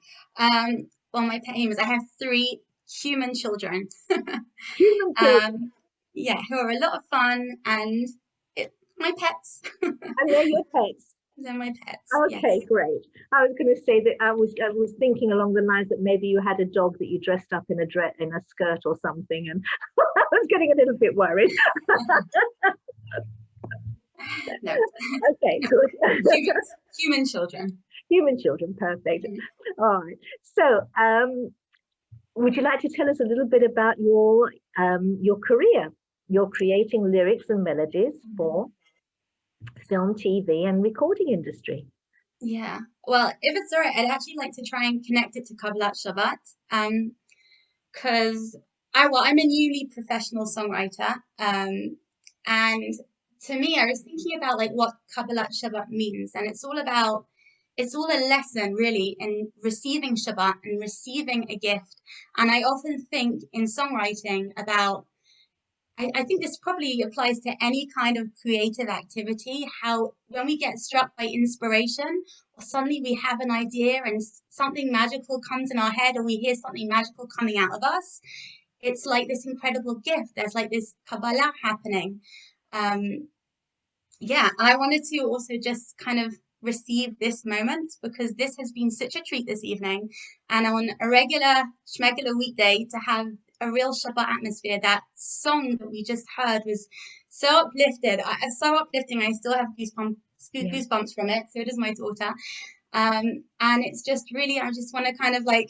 my pet humans, I have 3 human children. Human children? Yeah, who are a lot of fun, and my pets. And they're your pets? They're my pets. Okay, yes. Great. I was going to say that I was thinking along the lines that maybe you had a dog that you dressed up in a skirt or something, and I was getting a little bit worried. No. Okay, good. Human children. Human children, perfect. All right. So, would you like to tell us a little bit about your career? You're creating lyrics and melodies for film, TV, and recording industry. Yeah. Well, if it's all right, I'd actually like to try and connect it to Kabbalat Shabbat, because I'm a newly professional songwriter, and to me, I was thinking about like what Kabbalat Shabbat means, and it's all a lesson really in receiving Shabbat and receiving a gift. And I often think in songwriting about, I think this probably applies to any kind of creative activity, how when we get struck by inspiration, or suddenly we have an idea and something magical comes in our head, or we hear something magical coming out of us, it's like this incredible gift. There's like this Kabbalah happening. Yeah, I wanted to also just kind of receive this moment, because this has been such a treat this evening, and on a regular schmegular weekday to have a real Shabbat atmosphere. That song that we just heard was so uplifting. I still have goosebumps from it. So does my daughter. And it's just really, I just want to kind of like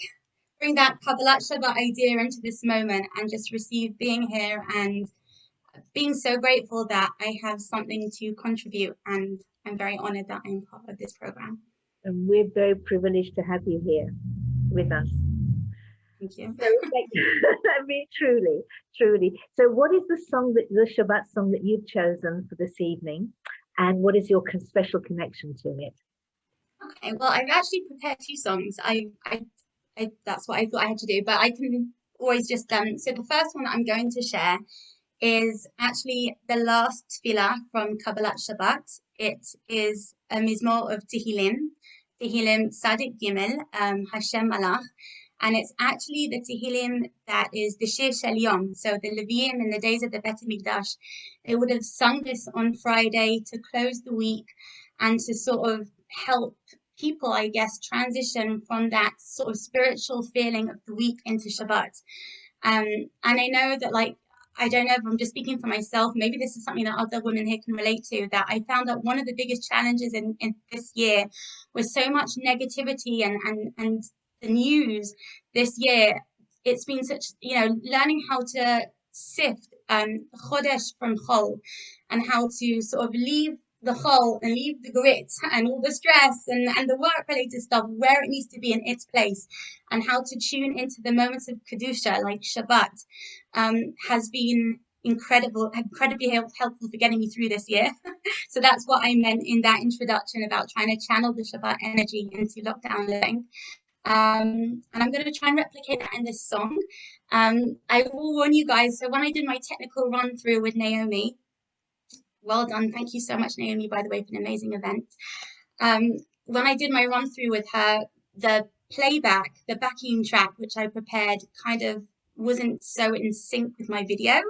bring that Kabbalat Shabbat idea into this moment and just receive being here and being so grateful that I have something to contribute. And I'm very honored that I'm part of this program. And we're very privileged to have you here with us. Thank you. So, I mean, truly. So what is the Shabbat song that you've chosen for this evening? And what is your special connection to it? Okay, well, I've actually prepared 2 songs. That's what I thought I had to do, but I can always just, so the first one that I'm going to share is actually the last tefillah from Kabbalat Shabbat. It is a mizmor of Tehillim Tzadik Gimel, Hashem Malach. And it's actually the Tehillim that is the Shir Shel Yom. So the Leviim in the days of the Bet HaMikdash, they would have sung this on Friday to close the week and to sort of help people, I guess, transition from that sort of spiritual feeling of the week into Shabbat. And I know that, like, I don't know if I'm just speaking for myself, maybe this is something that other women here can relate to, that I found that one of the biggest challenges in this year was so much negativity and the news this year. It's been such, learning how to sift chodesh from chol, and how to sort of leave the chol and leave the grit and all the stress and the work related stuff where it needs to be in its place, and how to tune into the moments of kedusha like Shabbat has been incredibly helpful for getting me through this year. So that's what I meant in that introduction about trying to channel the Shabbat energy into lockdown living. And I'm going to try and replicate that in this song. I will warn you guys, so when I did my technical run through with Naomi, well done, thank you so much, Naomi, by the way, for an amazing event. When I did my run through with her, the playback, the backing track, which I prepared, kind of wasn't so in sync with my video.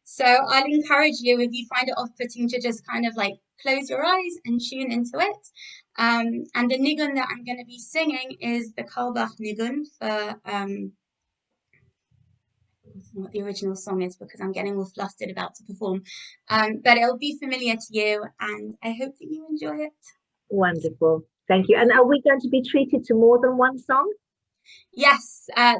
So I'll encourage you, if you find it off-putting, to just kind of like close your eyes and tune into it. And the nigun that I'm going to be singing is the Kalbach nigun for what the original song is, because I'm getting all flustered about to perform. But it'll be familiar to you, and I hope that you enjoy it. Wonderful. Thank you. And are we going to be treated to more than one song? Yes, I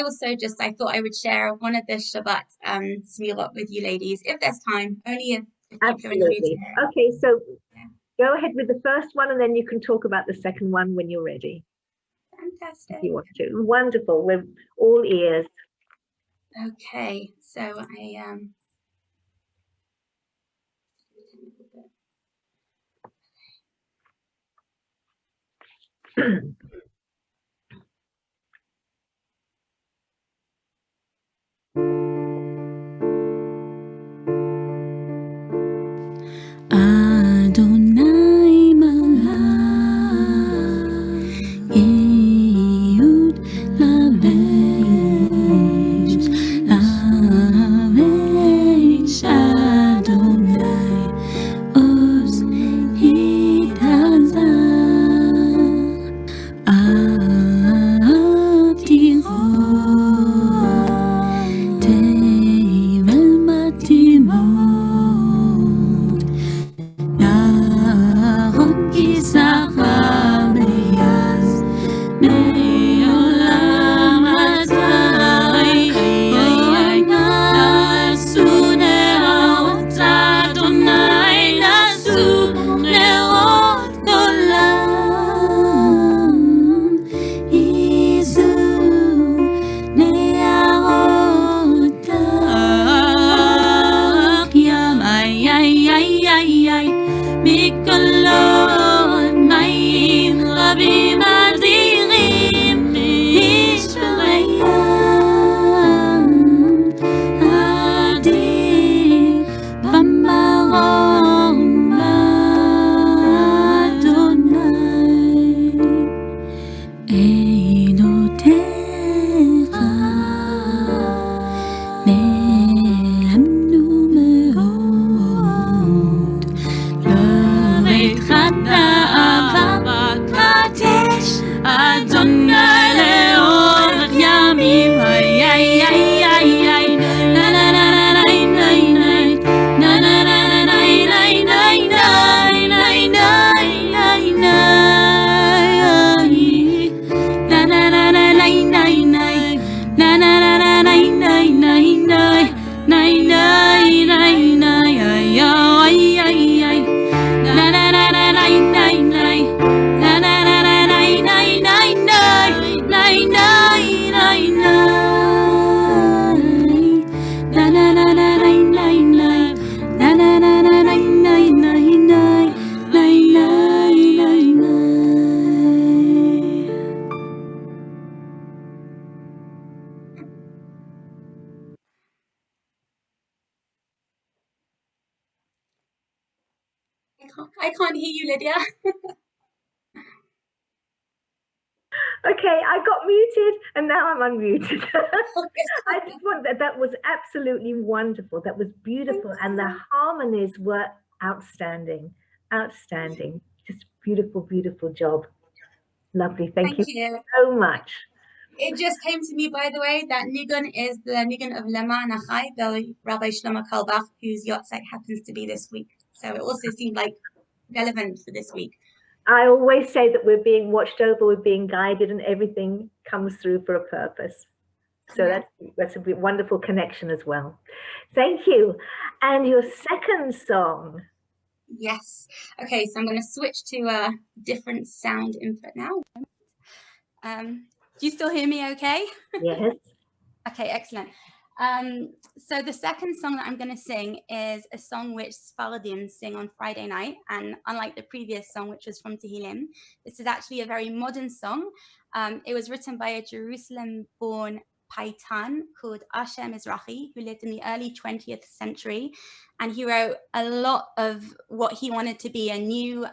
also I thought I would share one of the Shabbat Smirot with you ladies, if there's time, only if Absolutely. Okay, so go ahead with the first one, and then you can talk about the second one when you're ready. Fantastic. If you want to. Wonderful. We're all ears. Okay, so Adonai Malach Yehud Lavesh Lavesh Adonai Oz Hidazah Atiho Tevel Matimot Yahon Kisachar Beyaz Me'olam Hazai Nasu Ne'ot Adonai Nasu Ne'ot Olam Izu Ne'arot Lach Yam Ay Mikolot Mayim Rabim Adirim Nishmereyam Adir Bamarom Adonai Eidotecha Ne'emnu me'od Adonai le'orach yamim na na na na na na na na na I can't hear you, Lydia. Okay, I got muted and now I'm unmuted. I just want that was absolutely wonderful. That was beautiful, and the harmonies were outstanding. Outstanding. Just beautiful, beautiful job. Lovely. Thank you so much. It just came to me, by the way, that nigun is the nigun of Lema Nachai by Rabbi Shlomo Kalbach, whose yahrzeit happens to be this week. So it also seemed like relevant for this week. I always say that we're being watched over, we're being guided, and everything comes through for a purpose. So that's a wonderful connection as well. Thank you. And your second song? Yes. Okay, so I'm going to switch to a different sound input now. Do you still hear me okay? Yes. Okay, excellent. So the second song that I'm going to sing is a song which Sfaradim sing on Friday night, and unlike the previous song, which was from Tehillim, this is actually a very modern song. It was written by a Jerusalem-born Paitan called Asher Mizrahi, who lived in the early 20th century, and he wrote a lot of what he wanted to be a new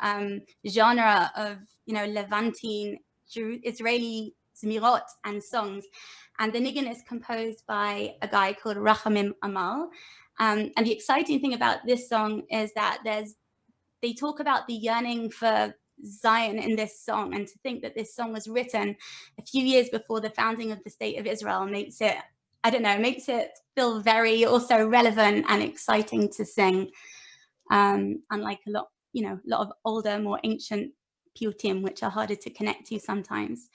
genre of, Levantine Israeli Zmirot and songs. And the niggin is composed by a guy called Rachamim Amal. And the exciting thing about this song is that they talk about the yearning for Zion in this song, and to think that this song was written a few years before the founding of the state of Israel makes it feel very also relevant and exciting to sing, unlike a lot of older, more ancient piyutim, which are harder to connect to sometimes.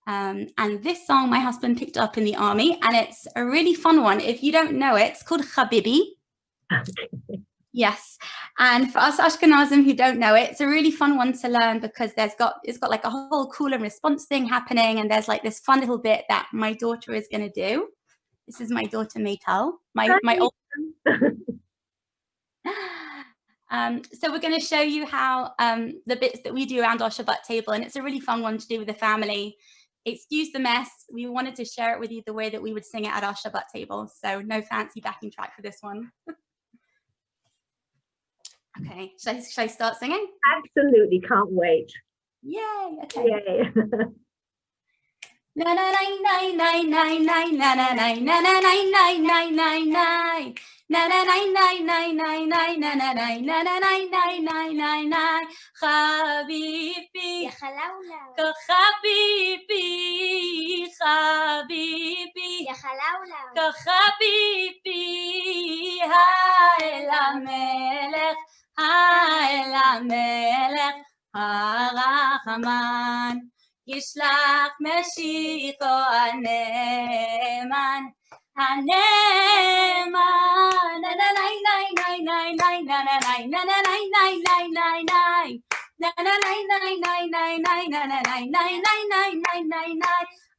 And this song my husband picked up in the army, and it's a really fun one. If you don't know it, it's called Habibi. Yes, and for us Ashkenazim who don't know it, it's a really fun one to learn because it's got like a whole call and response thing happening, and there's like this fun little bit that my daughter is going to do. This is my daughter Maytal, my old. So we're going to show you how the bits that we do around our Shabbat table, and it's a really fun one to do with the family. Excuse the mess. We wanted to share it with you the way that we would sing it at our Shabbat table. So no fancy backing track for this one. Okay, should I start singing? Absolutely, can't wait. Yay, okay. Yay. Na na na na na na na na na na na na na na na na na. Na na na na na na na na na na na na na na na na. Habibi, Habibi, Habibi, Habibi, Ha'el HaMelech, HaRachman, Yishlach Meshicho HaNeman, HaNeman, na na na na na na na na na na na na na na na na na na na.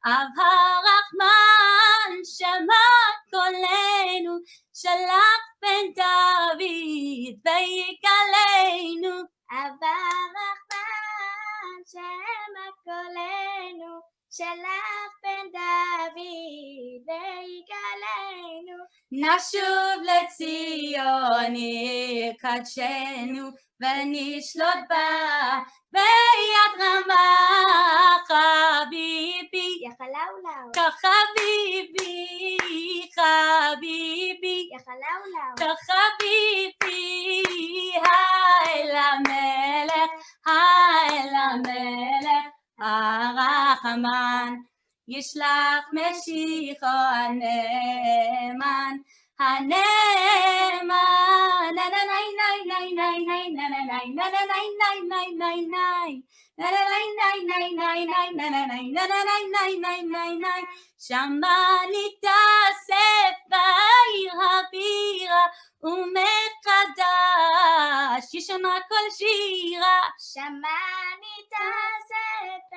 Av HaRachman shema kolenu, shalach ben David v'yigalenu. Av HaRachman shema kolenu, shalach ben David v'yigalenu. Nashuv leTzion yikadshenu, v'nishlot ba b'yad ramah. Habibi, Habibi, Habibi, Habibi, Ha'el HaMelech, HaRachman, Yishlach Meshicho HaNeman, HaNeman, na na na na na na na na na na na na na na na na. Na na na na na na na na na. Shamanita Seeff Habira umekadash yishma kol shira. Shamanita Seeff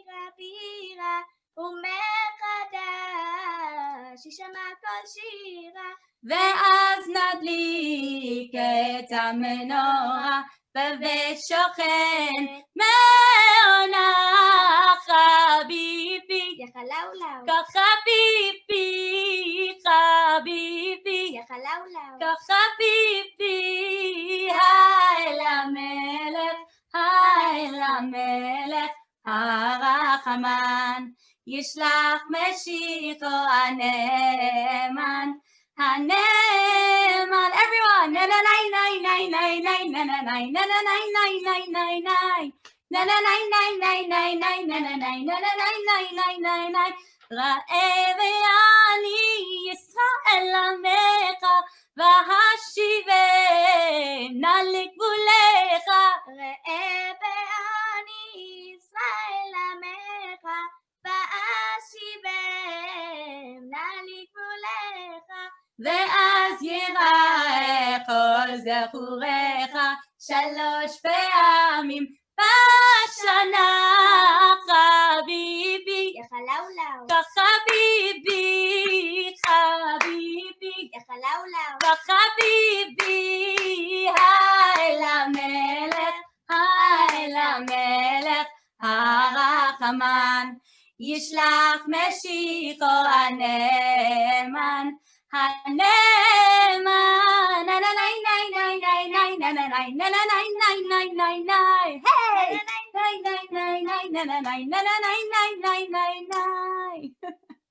Habira umekadash yishma kol shira. ואז נדליק את המנורה בבית שוכן מעונה. חביבי, כחביבי, חביבי, כחביבי, האל המלך, הרחמן, ישלח משיחו הנאמן. Haneman, everyone. Na na na na na na na na na na na na na na na na. Na na na na na na na na na na na na na. ראה ואני ישראל עמך והשיבנה לגבולך. ראה ואני ישראל עמך והשיבנה לגבולך. ואז ייראה כל זכורך 3 פעמים בשנה. Shana Habibi Ya Habibi Habibi Ya Habibi Hai la melech Harachaman Yishlach Meshiko Haneman Haneman na na na na na na na na na na na na na na na hey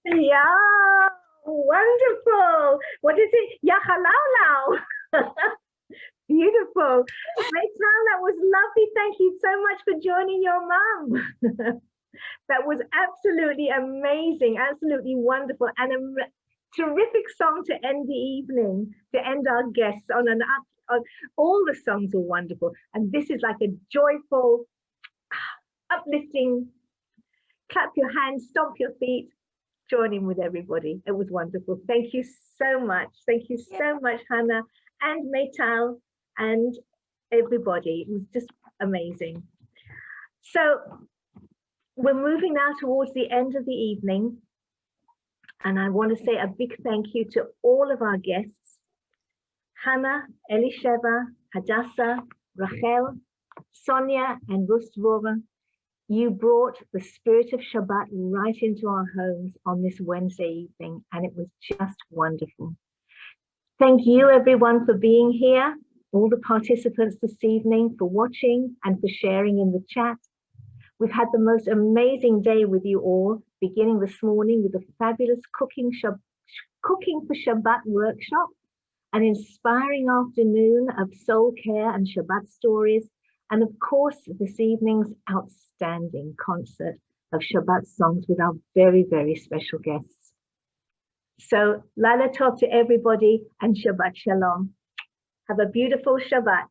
Yeah, wonderful. What is it? Yahalaulau. Beautiful. Rachael, that was lovely. Thank you so much for joining your mum. That was absolutely amazing, absolutely wonderful, and a terrific song to end the evening, to end our guests on an up. All the songs were wonderful, and this is like a joyful, uplifting, clap your hands, stomp your feet, join in with everybody. It was wonderful. Thank you so much. Thank you so much, Hannah and Maytal and everybody. It was just amazing. So we're moving now towards the end of the evening, and I want to say a big thank you to all of our guests, Hannah, Elisheva, Hadassa, Rachael, Sonia, and Devorah. You brought the spirit of Shabbat right into our homes on this Wednesday evening, and it was just wonderful. Thank you, everyone, for being here, all the participants this evening, for watching and for sharing in the chat. We've had the most amazing day with you all, beginning this morning with a fabulous Cooking for Shabbat workshop, an inspiring afternoon of soul care and Shabbat stories, and of course, this evening's outstanding concert of Shabbat songs with our very, very special guests. So, Laila Tov to everybody and Shabbat Shalom. Have a beautiful Shabbat.